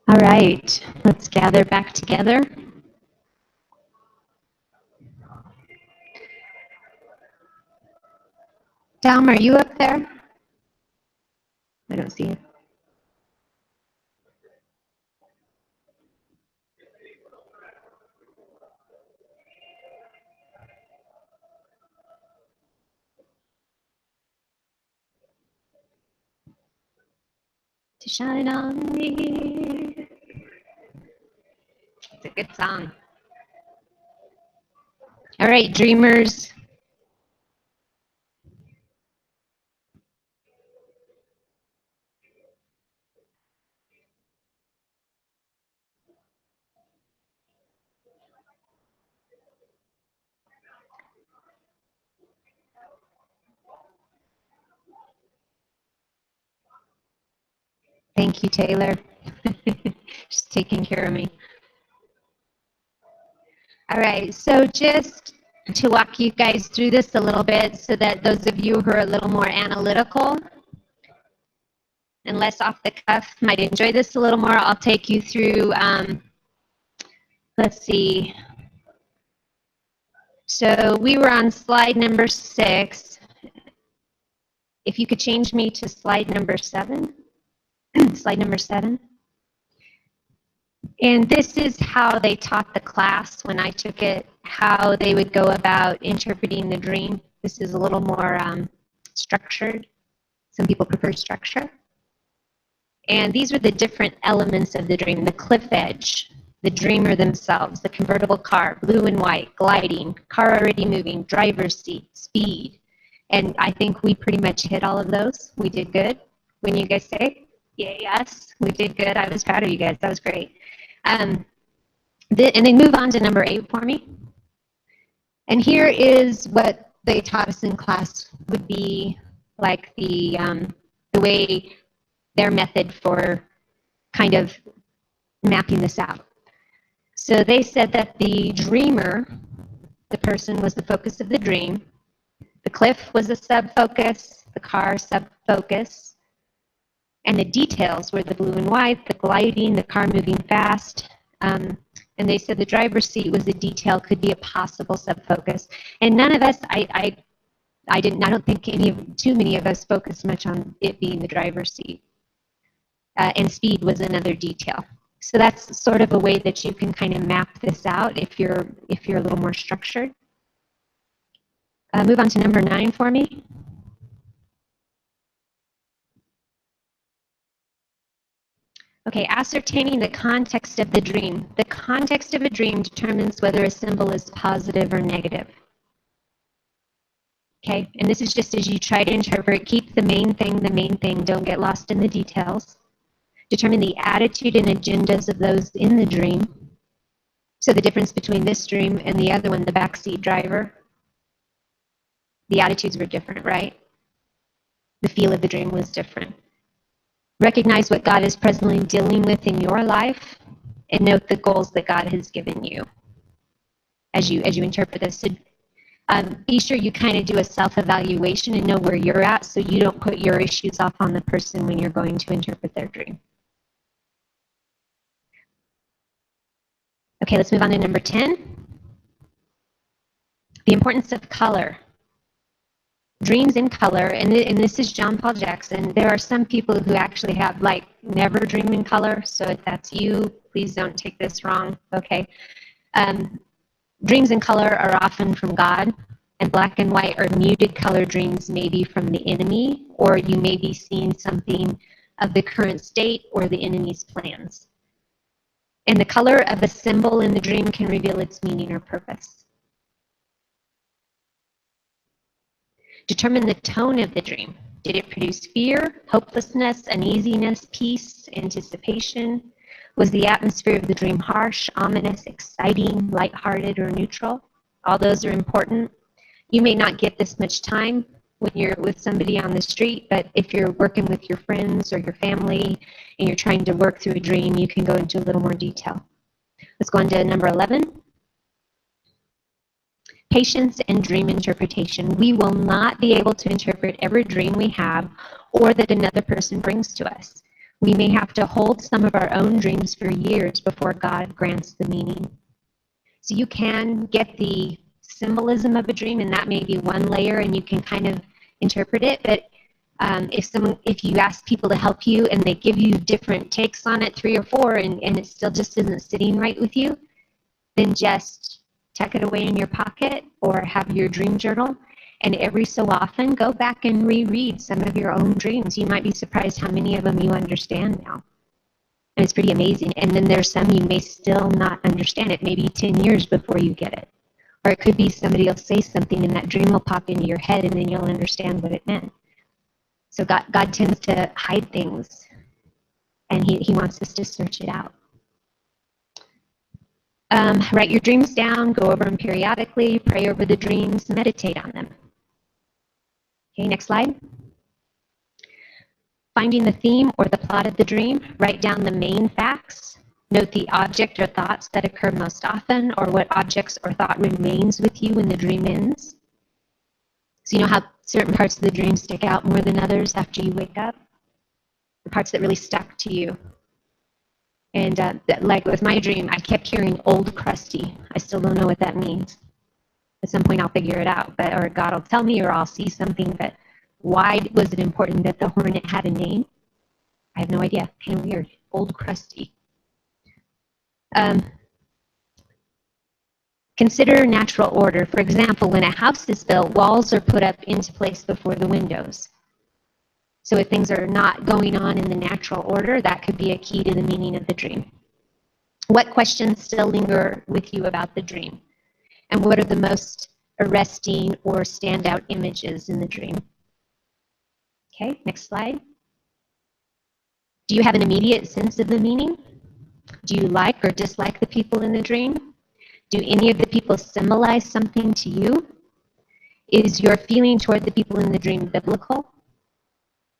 Speaker 2: All right, let's gather back together. Dom, are you up there? I don't see you. To shine on me. It's a good song. All right, dreamers. Thank you, Taylor. Just taking care of me. All right, so just to walk you guys through this a little bit so that those of you who are a little more analytical and less off the cuff might enjoy this a little more, I'll take you through, let's see. So we were on slide number 6. If you could change me to slide number 7. Slide number 7. And this is how they taught the class when I took it, how they would go about interpreting the dream. This is a little more structured. Some people prefer structure. And these were the different elements of the dream: the cliff edge, the dreamer themselves, the convertible car, blue and white, gliding, car already moving, driver's seat, speed. And I think we pretty much hit all of those. We did good. When you guys say, yeah, yes, we did good. I was proud of you guys. That was great. And then move on to number 8 for me. And here is what they taught us in class would be like the way their method for kind of mapping this out. So they said that the dreamer, the person, was the focus of the dream. The cliff was a sub-focus, the car sub-focus, and the details were the blue and white, the gliding, the car moving fast. And they said the driver's seat was a detail, could be a possible sub-focus. And none of us, I don't think too many of us focused much on it being the driver's seat. And speed was another detail. So that's sort of a way that you can kind of map this out if you're a little more structured. Move on to number 9 for me. Okay, ascertaining the context of the dream. The context of a dream determines whether a symbol is positive or negative. Okay, and this is just as you try to interpret, keep the main thing, don't get lost in the details. Determine the attitude and agendas of those in the dream. So the difference between this dream and the other one, the backseat driver, the attitudes were different, right? The feel of the dream was different. Recognize what God is presently dealing with in your life and note the goals that God has given you as you interpret this. So, be sure you kind of do a self-evaluation and know where you're at so you don't put your issues off on the person when you're going to interpret their dream. Okay, let's move on to number 10. The importance of color. Dreams in color, and this is John Paul Jackson. There are some people who actually have like never dreamed in color, so if that's you, please don't take this wrong, okay? Dreams in color are often from God, and black and white or muted color dreams may be from the enemy, or you may be seeing something of the current state or the enemy's plans. And the color of a symbol in the dream can reveal its meaning or purpose. Determine the tone of the dream. Did it produce fear, hopelessness, uneasiness, peace, anticipation? Was the atmosphere of the dream harsh, ominous, exciting, lighthearted, or neutral? All those are important. You may not get this much time when you're with somebody on the street, but if you're working with your friends or your family and you're trying to work through a dream, you can go into a little more detail. Let's go on to number 11. Patience and dream interpretation. We will not be able to interpret every dream we have or that another person brings to us. we may have to hold some of our own dreams for years before God grants the meaning. So you can get the symbolism of a dream, and that may be one layer, and you can kind of interpret it. But if you ask people to help you and they give you different takes on it, 3 or 4, and it still just isn't sitting right with you, then just tuck it away in your pocket or have your dream journal. And every so often, go back and reread some of your own dreams. You might be surprised how many of them you understand now. And it's pretty amazing. And then there's some you may still not understand it, maybe 10 years before you get it. Or it could be somebody will say something and that dream will pop into your head and then you'll understand what it meant. So God tends to hide things, and he wants us to search it out. Write your dreams down, go over them periodically, pray over the dreams, meditate on them. Okay, next slide. Finding the theme or the plot of the dream, write down the main facts. Note the object or thoughts that occur most often, or what objects or thought remains with you when the dream ends. So you know how certain parts of the dream stick out more than others after you wake up? The parts that really stuck to you. And like with my dream, I kept hearing old crusty. I still don't know what that means. At some point I'll figure it out, or God will tell me, or I'll see something. But why was it important that the hornet had a name? I have no idea. Kind of weird. Old crusty. Consider natural order. For example, when a house is built, walls are put up into place before the windows. So if things are not going on in the natural order, that could be a key to the meaning of the dream. What questions still linger with you about the dream? And what are the most arresting or standout images in the dream? Okay, next slide. Do you have an immediate sense of the meaning? Do you like or dislike the people in the dream? Do any of the people symbolize something to you? Is your feeling toward the people in the dream biblical?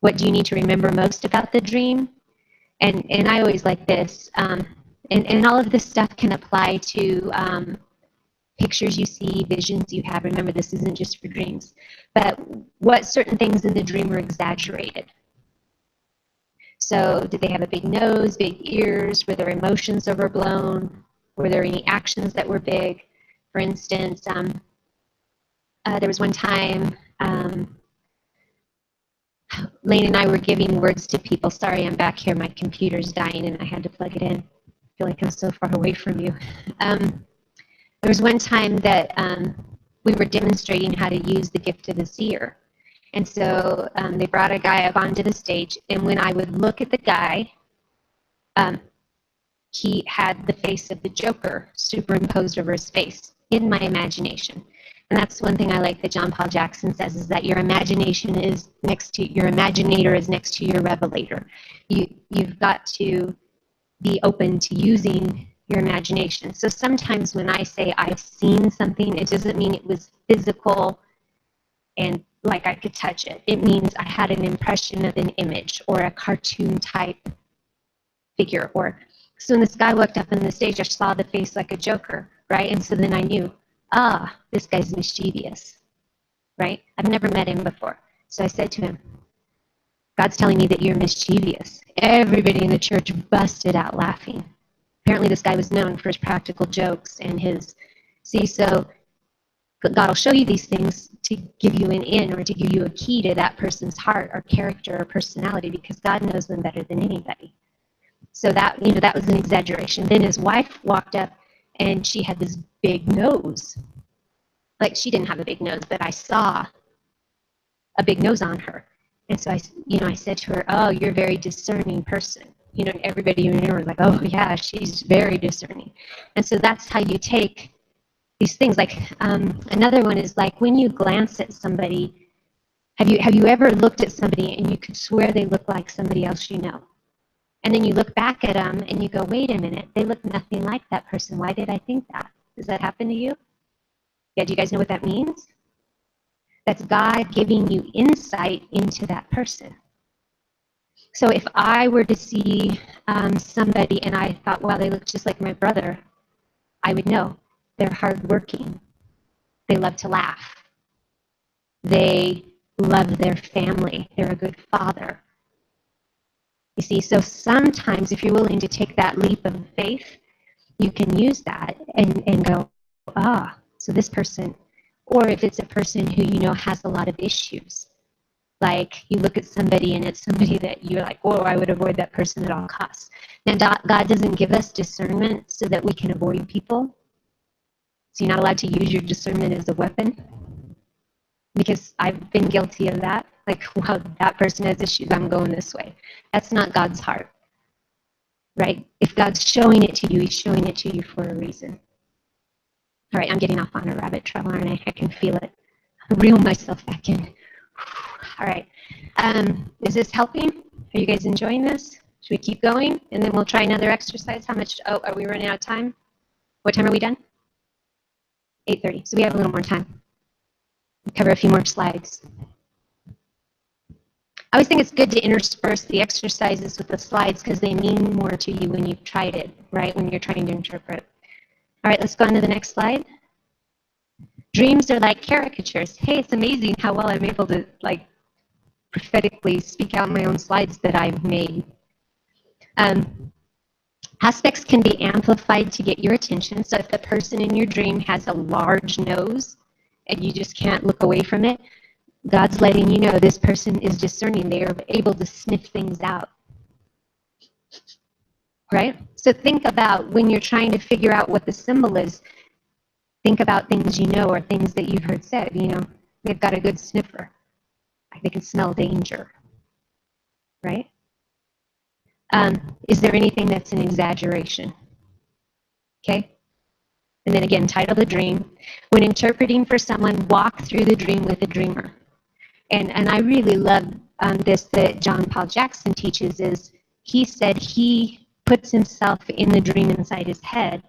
Speaker 2: What do you need to remember most about the dream? And I always like this. And all of this stuff can apply to pictures you see, visions you have. Remember, this isn't just for dreams. But what certain things in the dream are exaggerated? So did they have a big nose, big ears? Were their emotions overblown? Were there any actions that were big? For instance, there was one time Lane and I were giving words to people. Sorry, I'm back here. My computer's dying and I had to plug it in. I feel like I'm so far away from you. There was one time that we were demonstrating how to use the gift of the seer. And so they brought a guy up onto the stage, and when I would look at the guy, he had the face of the Joker superimposed over his face in my imagination. And that's one thing I like that John Paul Jackson says, is that your imagination is next to, your imaginator is next to your revelator. You've got to be open to using your imagination. So sometimes when I say I've seen something, it doesn't mean it was physical and like I could touch it. It means I had an impression of an image or a cartoon type figure. Or so when this guy walked up on the stage, I saw the face like a Joker, right? And so then I knew, this guy's mischievous, right? I've never met him before. So I said to him, God's telling me that you're mischievous. Everybody in the church busted out laughing. Apparently this guy was known for his practical jokes and his, so God will show you these things to give you an in or to give you a key to that person's heart or character or personality, because God knows them better than anybody. So that, that was an exaggeration. Then his wife walked up and she had this big nose. Like, she didn't have a big nose, but I saw a big nose on her. And so I said to her, oh, you're a very discerning person. And everybody in there was like, oh yeah, she's very discerning. And so that's how you take these things. Like another one is like when you glance at somebody, have you ever looked at somebody and you could swear they look like somebody else you know? And then you look back at them and you go, wait a minute, they look nothing like that person. Why did I think that? Does that happen to you? Yeah, do you guys know what that means? That's God giving you insight into that person. So if I were to see somebody and I thought, wow, they look just like my brother, I would know they're hardworking. They love to laugh. They love their family. They're a good father. You see, so sometimes if you're willing to take that leap of faith, you can use that and go, ah, so this person, or if it's a person who you know has a lot of issues, like you look at somebody and it's somebody that you're like, oh, I would avoid that person at all costs. Now, God doesn't give us discernment so that we can avoid people. So you're not allowed to use your discernment as a weapon. Because I've been guilty of that. Like, wow, that person has issues, I'm going this way. That's not God's heart. Right? If God's showing it to you, he's showing it to you for a reason. All right, I'm getting off on a rabbit trail, aren't I? I can feel it. Reel myself back in. All right. Is this helping? Are you guys enjoying this? Should we keep going? And then we'll try another exercise. How much? Oh, are we running out of time? What time are we done? 8:30. So we have a little more time. We'll cover a few more slides. I always think it's good to intersperse the exercises with the slides because they mean more to you when you've tried it, right? When you're trying to interpret. All right, let's go on to the next slide. Dreams are like caricatures. Hey, it's amazing how well I'm able to like prophetically speak out my own slides that I've made. Aspects can be amplified to get your attention. So if the person in your dream has a large nose and you just can't look away from it, God's letting you know this person is discerning. They are able to sniff things out. Right? So think about when you're trying to figure out what the symbol is, think about things you know or things that you've heard said. You know, they've got a good sniffer. They can smell danger. Right? Is there anything that's an exaggeration? Okay? And then again, title the dream. When interpreting for someone, walk through the dream with a dreamer. And I really love this that John Paul Jackson teaches is he said he puts himself in the dream inside his head.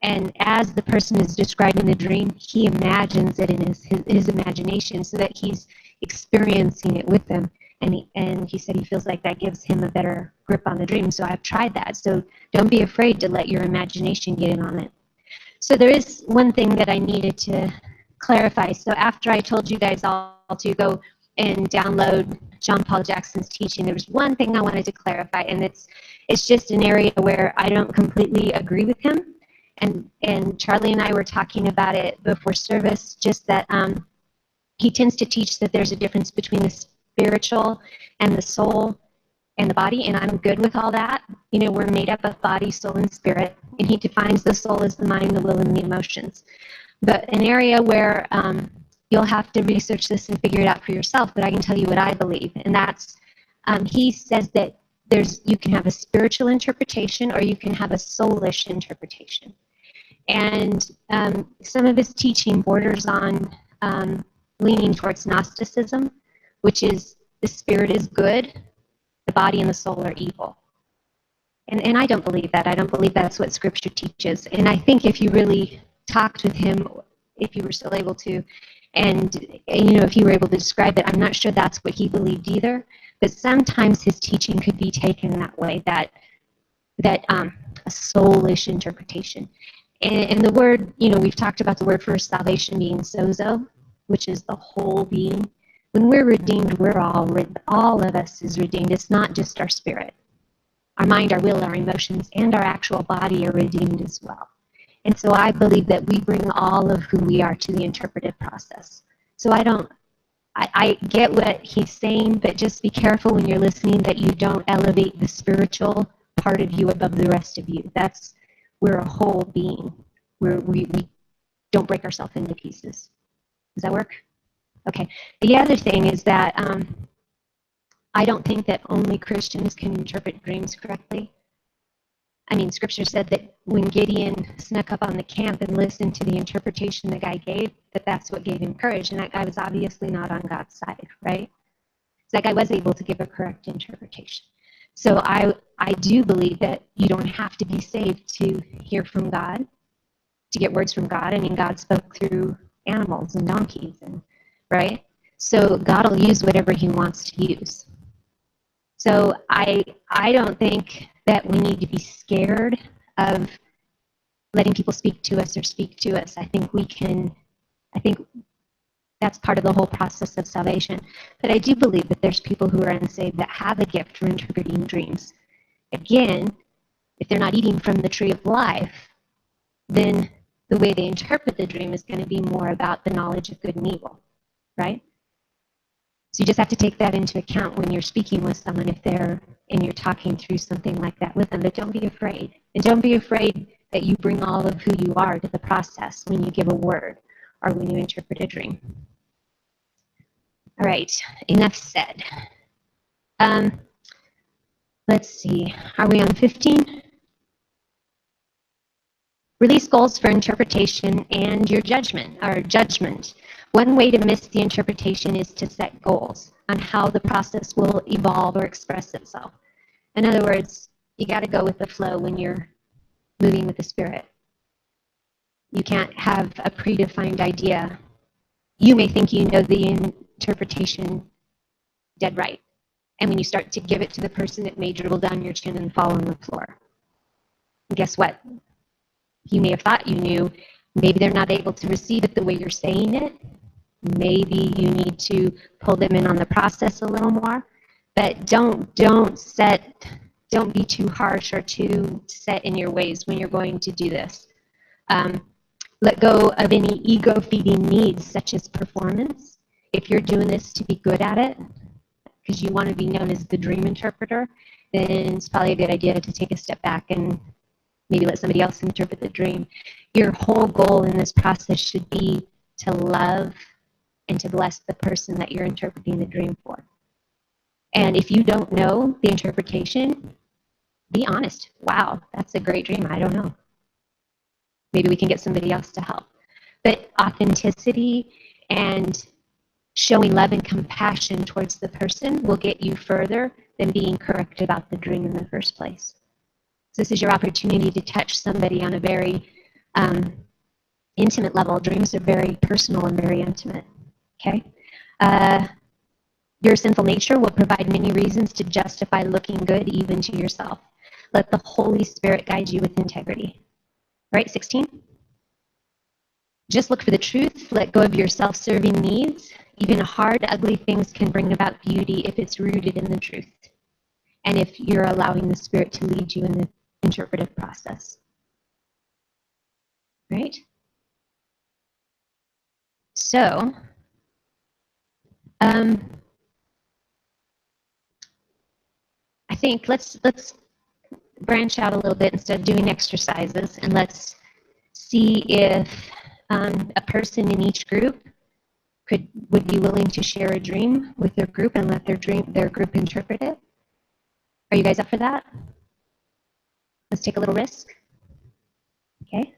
Speaker 2: And as the person is describing the dream, he imagines it in his imagination so that he's experiencing it with them. And he said he feels like that gives him a better grip on the dream. So I've tried that. So don't be afraid to let your imagination get in on it. So there is one thing that I needed to clarify. So after I told you guys all to go and download John Paul Jackson's teaching, there was one thing I wanted to clarify, and it's just an area where I don't completely agree with him. And Charlie and I were talking about it before service, just that he tends to teach that there's a difference between the spiritual and the soul and the body, and I'm good with all that. You know, we're made up of body, soul, and spirit, and he defines the soul as the mind, the will, and the emotions. But an area where you'll have to research this and figure it out for yourself, but I can tell you what I believe, and that's he says that you can have a spiritual interpretation or you can have a soulish interpretation. And some of his teaching borders on leaning towards Gnosticism, which is the spirit is good, the body and the soul are evil. And I don't believe that. I don't believe that's what Scripture teaches. And I think if you really talked with him, if you were still able to, and you know, if you were able to describe it, I'm not sure that's what he believed either. But sometimes his teaching could be taken that way, that a soulish interpretation. And the word, you know, we've talked about the word for salvation being sozo, which is the whole being. When we're redeemed, we're all of us is redeemed. It's not just our spirit. Our mind, our will, our emotions, and our actual body are redeemed as well. And so I believe that we bring all of who we are to the interpretive process. So I get what he's saying, but just be careful when you're listening that you don't elevate the spiritual part of you above the rest of you. We're a whole being. We don't break ourselves into pieces. Does that work? Okay. The other thing is that I don't think that only Christians can interpret dreams correctly. I mean, Scripture said that when Gideon snuck up on the camp and listened to the interpretation the guy gave, that's what gave him courage. And that guy was obviously not on God's side, right? So that guy was able to give a correct interpretation. So I do believe that you don't have to be saved to hear from God, to get words from God. I mean, God spoke through animals and donkeys, and right? So God will use whatever he wants to use. So I don't think that we need to be scared of letting people speak to us or speak to us. I think That's part of the whole process of salvation. But I do believe that there's people who are unsaved that have a gift for interpreting dreams. Again, if they're not eating from the tree of life, then the way they interpret the dream is going to be more about the knowledge of good and evil, right? So you just have to take that into account when you're speaking with someone if they're and you're talking through something like that with them. But don't be afraid. And don't be afraid that you bring all of who you are to the process when you give a word or when you interpret a dream. All right, enough said. Let's see, are we on 15? Release goals for interpretation and your judgment, or judgment. One way to miss the interpretation is to set goals on how the process will evolve or express itself. In other words, you got to go with the flow when you're moving with the Spirit. You can't have a predefined idea. You may think you know the interpretation dead right. And when you start to give it to the person, it may dribble down your chin and fall on the floor. And guess what? You may have thought you knew. Maybe they're not able to receive it the way you're saying it. Maybe you need to pull them in on the process a little more. But don't be too harsh or too set in your ways when you're going to do this. Let go of any ego-feeding needs, such as performance. If you're doing this to be good at it, because you want to be known as the dream interpreter, then it's probably a good idea to take a step back and maybe let somebody else interpret the dream. Your whole goal in this process should be to love and to bless the person that you're interpreting the dream for. And if you don't know the interpretation, be honest. Wow, that's a great dream. I don't know. Maybe we can get somebody else to help. But authenticity and showing love and compassion towards the person will get you further than being correct about the dream in the first place. So this is your opportunity to touch somebody on a very intimate level. Dreams are very personal and very intimate. Okay? Your sinful nature will provide many reasons to justify looking good even to yourself. Let the Holy Spirit guide you with integrity. Right, 16? Just look for the truth. Let go of your self-serving needs. Even hard, ugly things can bring about beauty if it's rooted in the truth and if you're allowing the Spirit to lead you in the interpretive process. Right? So, I think let's branch out a little bit instead of doing exercises, and let's see if a person in each group would be willing to share a dream with their group and let their group interpret it. Are you guys up for that? Let's take a little risk. Okay.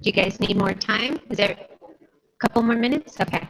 Speaker 2: Do you guys need more time? Is there a couple more minutes? Okay.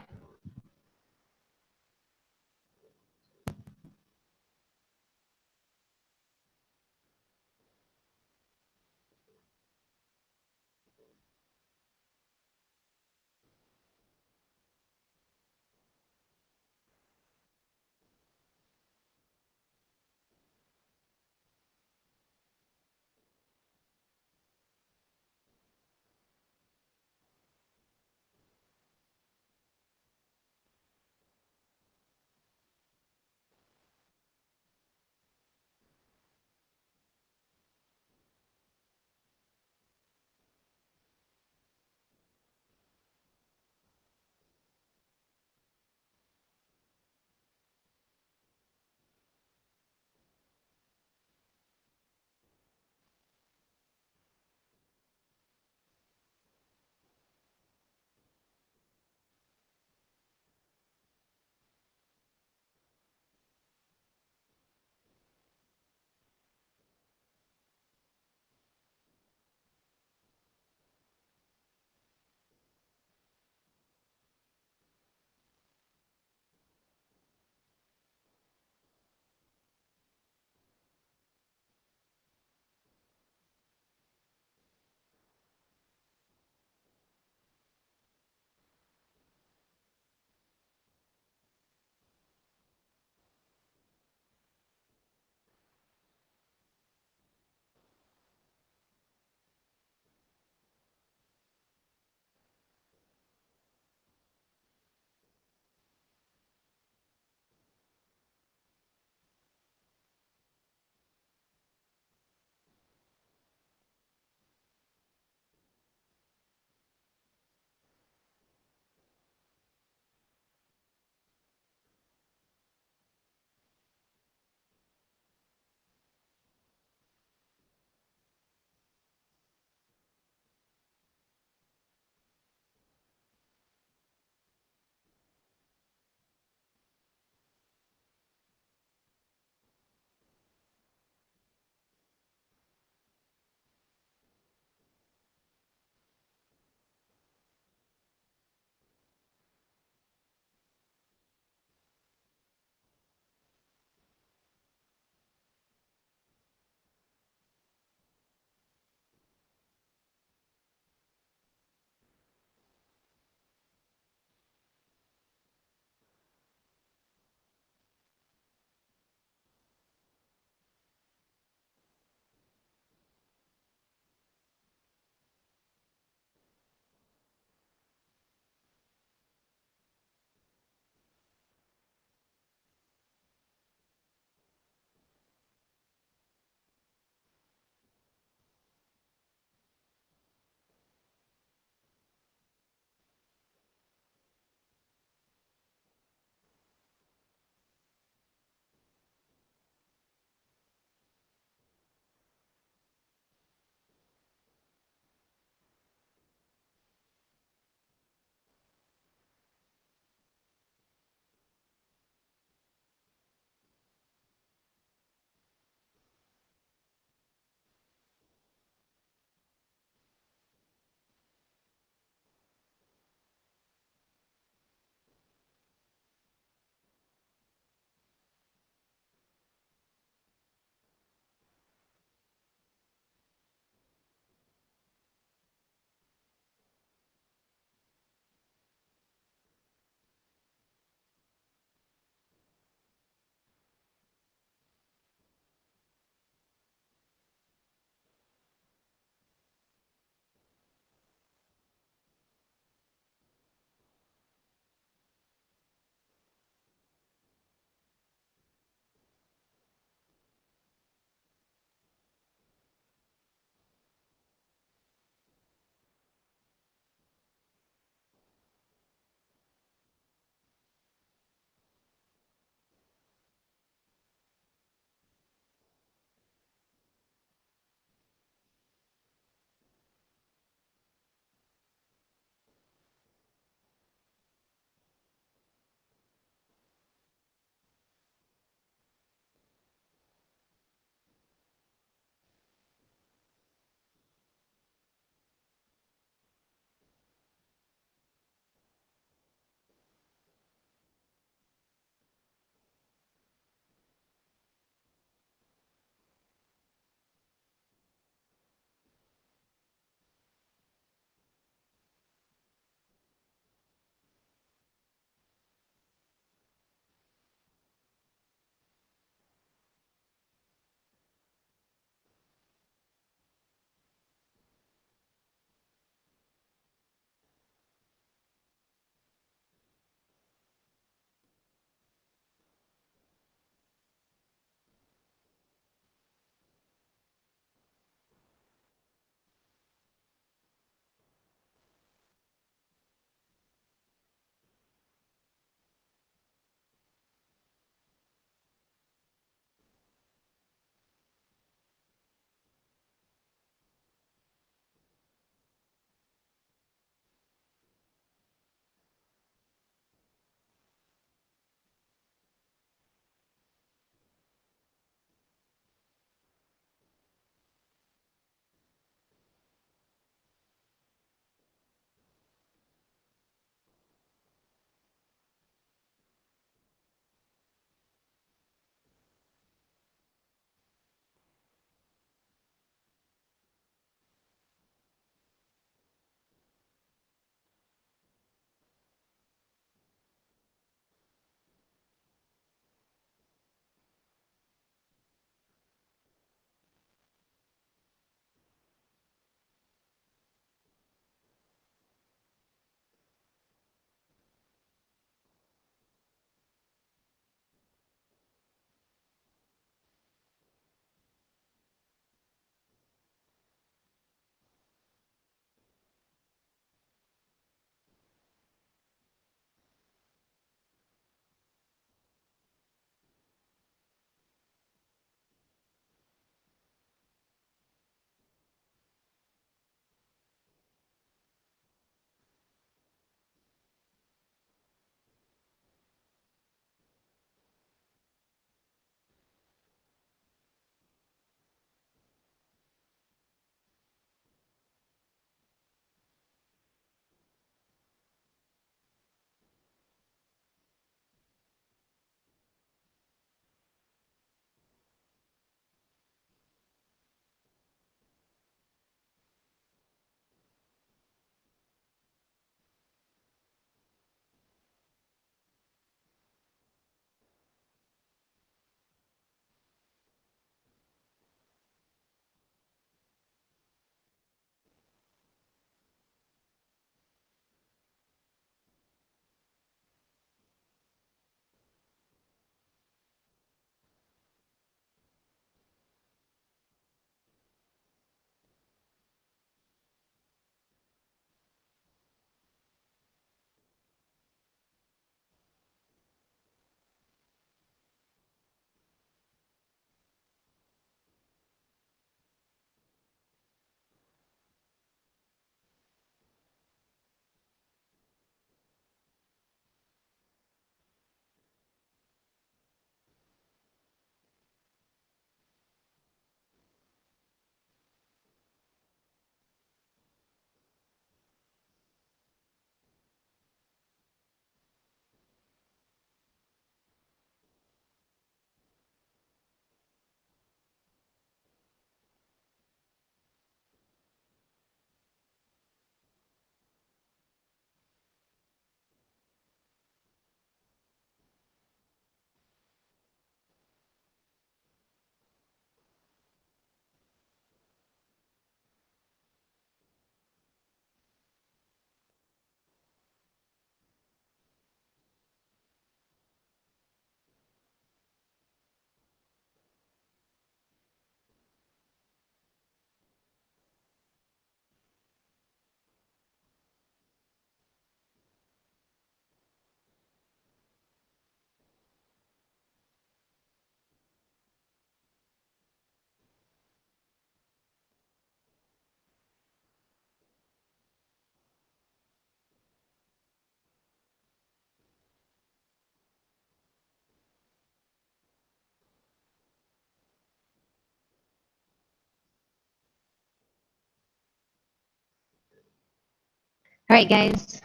Speaker 2: All right, guys.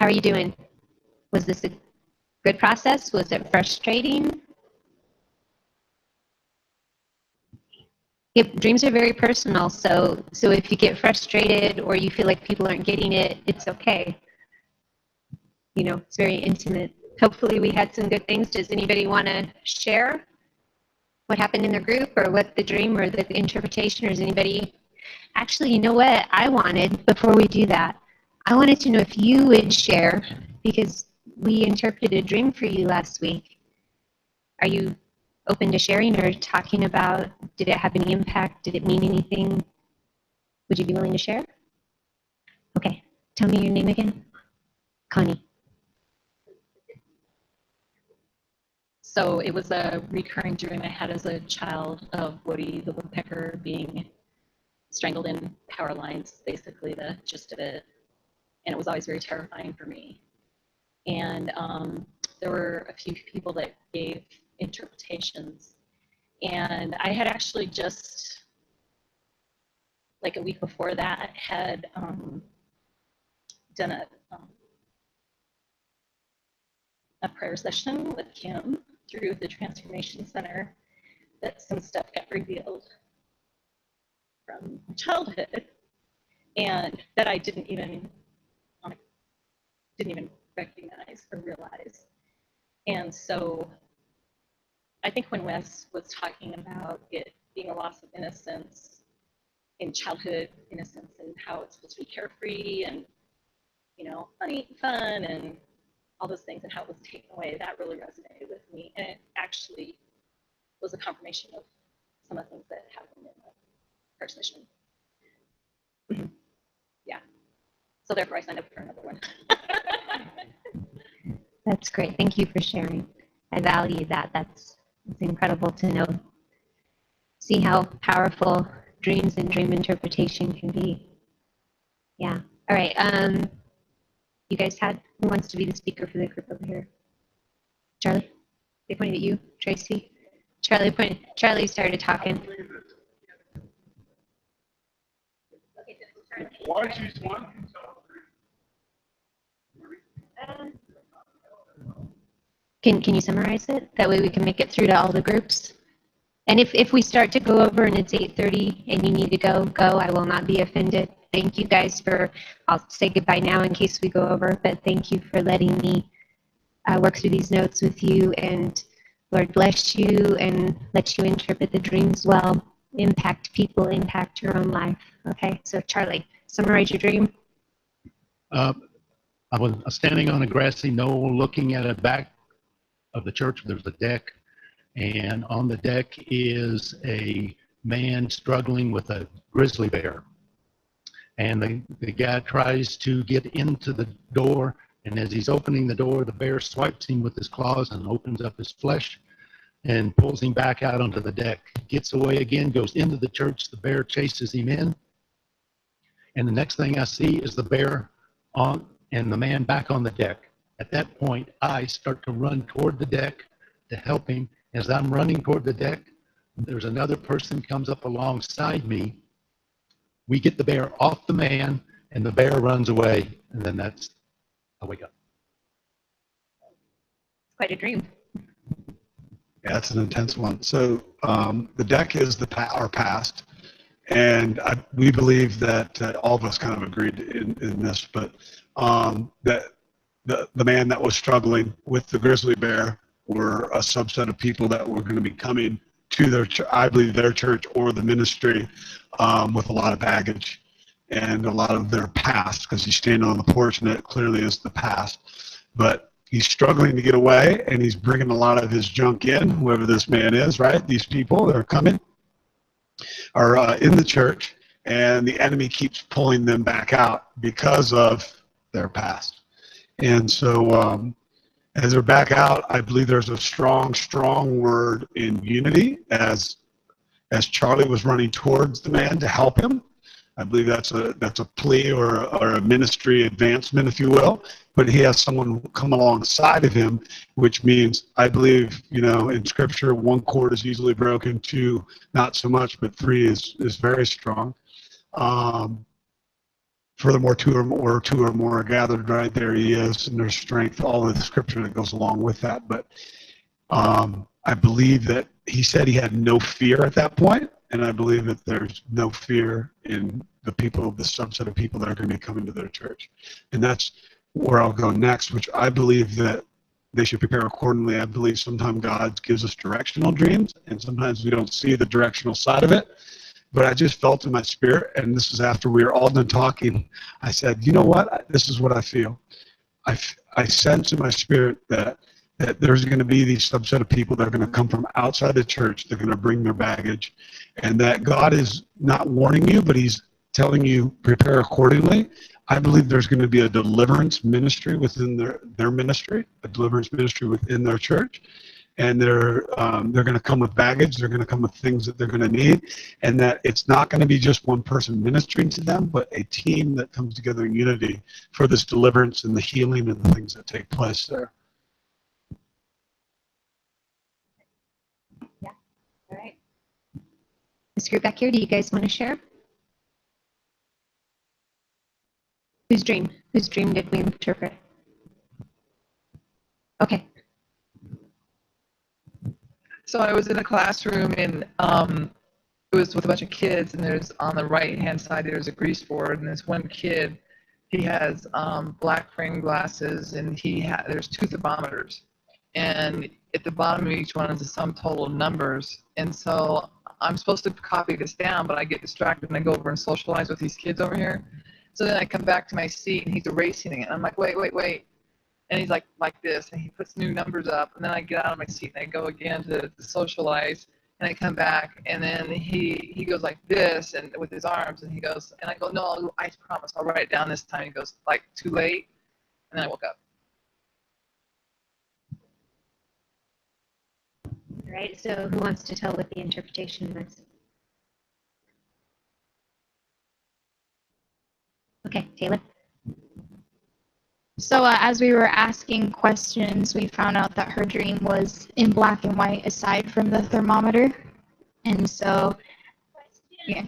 Speaker 2: How are you doing? Was this a good process? Was it frustrating? Yep, dreams are very personal, so if you get frustrated or you feel like people aren't getting it, it's okay. You know, it's very intimate. Hopefully we had some good things. Does anybody want to share what happened in their group or what the dream or the interpretation, or is anybody... Actually, you know what I wanted before we do that? I wanted to know if you would share, because we interpreted a dream for you last week. Are you open to sharing or talking about, did it have any impact? Did it mean anything? Would you be willing to share? Okay, tell me your name again. Connie.
Speaker 5: So it was a recurring dream I had as a child of Woody the woodpecker being strangled in power lines, basically the gist of it. And it was always very terrifying for me. And there were a few people that gave interpretations. And I had actually just, like a week before that, had done a prayer session with Kim through the Transformation Center, that some stuff got revealed from childhood and that I didn't even recognize or realize. And so I think when Wes was talking about it being a loss of innocence in childhood innocence and how it's supposed to be carefree and, you know, funny, fun, and all those things, and how it was taken away, that really resonated with me. And it actually was a confirmation of some of the things that happened in the first mission. Yeah. So therefore I signed up for another one.
Speaker 2: That's great. Thank you for sharing. I value that. That's incredible to know. See how powerful dreams and dream interpretation can be. Yeah. All right. You guys had, who wants to be the speaker for the group over here? Charlie? They pointed at you. Tracy? Charlie pointed. Charlie started talking.
Speaker 11: Why choose one?
Speaker 2: Can you summarize it? That way we can make it through to all the groups. And if we start to go over and it's 8:30 and you need to go, I will not be offended. Thank you guys for, I'll say goodbye now in case we go over, but thank you for letting me work through these notes with you, and Lord bless you and let you interpret the dreams well, impact people, impact your own life. Okay, so Charlie, summarize your dream.
Speaker 11: I was standing on a grassy knoll looking at a back of the church. There's a deck, and on the deck is a man struggling with a grizzly bear. And the guy tries to get into the door, and as he's opening the door, the bear swipes him with his claws and opens up his flesh and pulls him back out onto the deck. Gets away again, goes into the church, the bear chases him in, and the next thing I see is the bear on and the man back on the deck. At that point, I start to run toward the deck to help him. As I'm running toward the deck, there's another person comes up alongside me. We get the bear off the man, and the bear runs away, and then I wake up.
Speaker 2: Quite a dream.
Speaker 12: Yeah, that's an intense one. So the deck is our past, and we believe that all of us kind of agreed in this, but that the man that was struggling with the grizzly bear were a subset of people that were going to be coming to their, I believe, their church or the ministry with a lot of baggage and a lot of their past, because he's standing on the porch and it clearly is the past. But he's struggling to get away, and he's bringing a lot of his junk in, whoever this man is, right? These people that are coming are in the church, and the enemy keeps pulling them back out because of their past. And so as they're back out, I believe there's a strong, strong word in unity as Charlie was running towards the man to help him. I believe that's a plea or a ministry advancement, if you will. But he has someone come alongside of him, which means, I believe, in Scripture, 1 cord is easily broken, 2 not so much, but 3 is very strong. Furthermore, two or more are gathered, right there he is, and there's strength, all of the scripture that goes along with that. But I believe that he said he had no fear at that point, and I believe that there's no fear in the people, the subset of people that are going to be coming to their church. And that's where I'll go next, which I believe that they should prepare accordingly. I believe sometimes God gives us directional dreams, and sometimes we don't see the directional side of it. But I just felt in my spirit, and this is after we were all done talking, I said, you know what? This is what I feel. I sense in my spirit that there's going to be these subset of people that are going to come from outside the church. They're going to bring their baggage, and that God is not warning you, but he's telling you prepare accordingly. I believe there's going to be a deliverance ministry within their ministry, a deliverance ministry within their church. And they're going to come with baggage. They're going to come with things that they're going to need, and that it's not going to be just one person ministering to them, but a team that comes together in unity for this deliverance and the healing and the things that take place there.
Speaker 2: Yeah. All right. This group back here, do you guys want to share? Whose dream? Whose dream did we interpret? Okay.
Speaker 13: So I was in a classroom and it was with a bunch of kids, and there's on the right hand side there's a grease board, and there's one kid, he has black frame glasses, and there's two thermometers, and at the bottom of each one is the sum total of numbers. And so I'm supposed to copy this down, but I get distracted and I go over and socialize with these kids over here. So then I come back to my seat and he's erasing it. I'm like, wait. And he's like this, and he puts new numbers up, and then I get out of my seat and I go again to socialize, and I come back, and then he goes like this, and with his arms, and he goes, and I go, no, I promise, I'll write it down this time. He goes, like, too late, and then I woke up.
Speaker 2: All right, so who wants to tell what the interpretation was? Okay, Taylor.
Speaker 10: So as we were asking questions, we found out that her dream was in black and white aside from the thermometer. And so, yeah.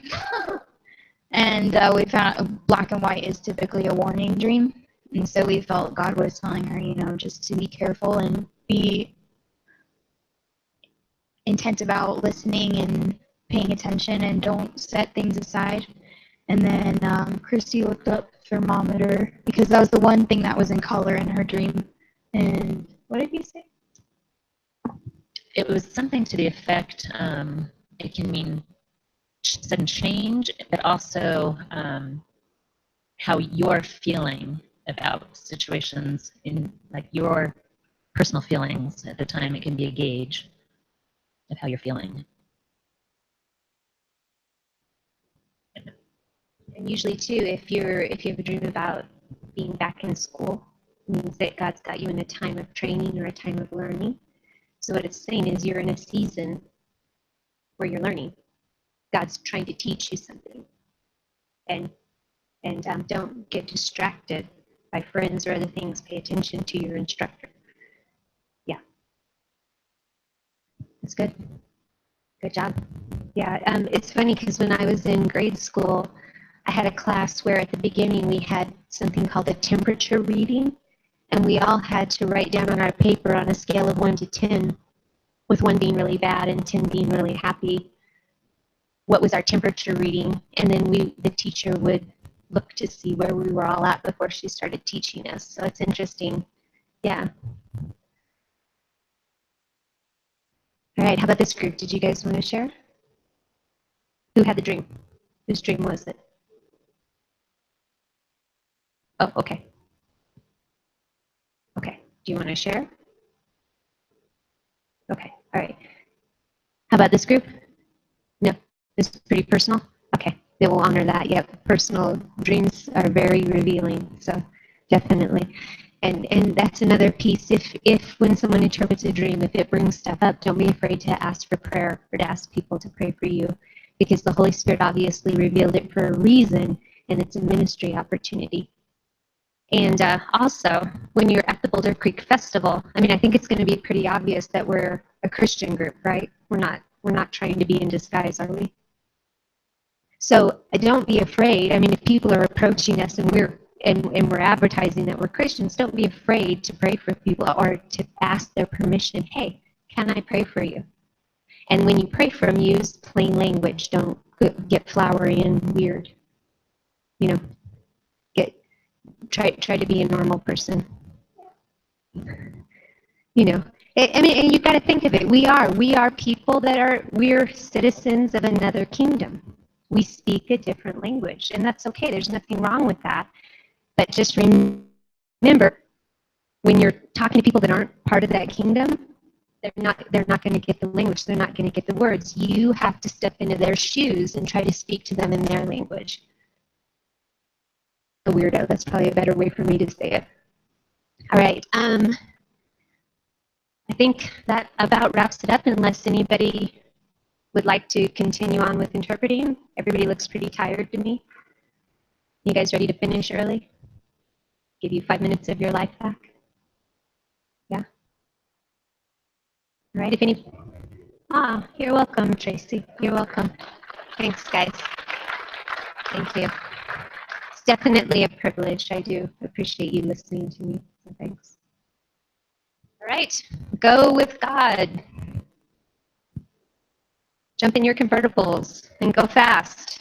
Speaker 10: And we found out black and white is typically a warning dream. And so we felt God was telling her, just to be careful and be intent about listening and paying attention and don't set things aside. And then Christy looked up thermometer because that was the one thing that was in color in her dream. And what did you say?
Speaker 14: It was something to the effect, it can mean sudden change, but also how you're feeling about situations, in like your personal feelings at the time. It can be a gauge of how you're feeling.
Speaker 2: And usually too, if you have a dream about being back in school, it means that God's got you in a time of training or a time of learning. So what it's saying is you're in a season where you're learning. God's trying to teach you something. And don't get distracted by friends or other things. Pay attention to your instructor. Yeah. That's good. Good job. Yeah, it's funny because when I was in grade school, I had a class where at the beginning we had something called a temperature reading, and we all had to write down on our paper on a scale of 1 to 10, with 1 being really bad and 10 being really happy, what was our temperature reading, and then the teacher would look to see where we were all at before she started teaching us. So it's interesting. Yeah. All right, how about this group? Did you guys want to share? Who had the dream? Whose dream was it? Oh, okay. Okay. Do you want to share? Okay. All right. How about this group? No. This is pretty personal? Okay. They will honor that. Yep. Personal dreams are very revealing. So definitely. And that's another piece. If when someone interprets a dream, if it brings stuff up, don't be afraid to ask for prayer or to ask people to pray for you, because the Holy Spirit obviously revealed it for a reason, and it's a ministry opportunity. And also, when you're at the Boulder Creek Festival, I mean, I think it's going to be pretty obvious that we're a Christian group, right? We're not trying to be in disguise, are we? So don't be afraid. I mean, if people are approaching us and we're advertising that we're Christians, don't be afraid to pray for people or to ask their permission. Hey, can I pray for you? And when you pray for them, use plain language. Don't get flowery and weird. You know, try to be a normal person. You know, I mean, and you got to think of it. We are people we're citizens of another kingdom. We speak a different language, and that's okay. There's nothing wrong with that. But just remember, when you're talking to people that aren't part of that kingdom, they're not going to get the language. They're not going to get the words. You have to step into their shoes and try to speak to them in their language. A weirdo. That's probably a better way for me to say it. All right. I think that about wraps it up unless anybody would like to continue on with interpreting. Everybody looks pretty tired to me. You guys ready to finish early? Give you 5 minutes of your life back? Yeah? All right, if any... you're welcome, Tracy. You're welcome. Thanks, guys. Thank you. It's definitely a privilege. I do appreciate you listening to me, so thanks. All right, go with God. Jump in your convertibles and go fast.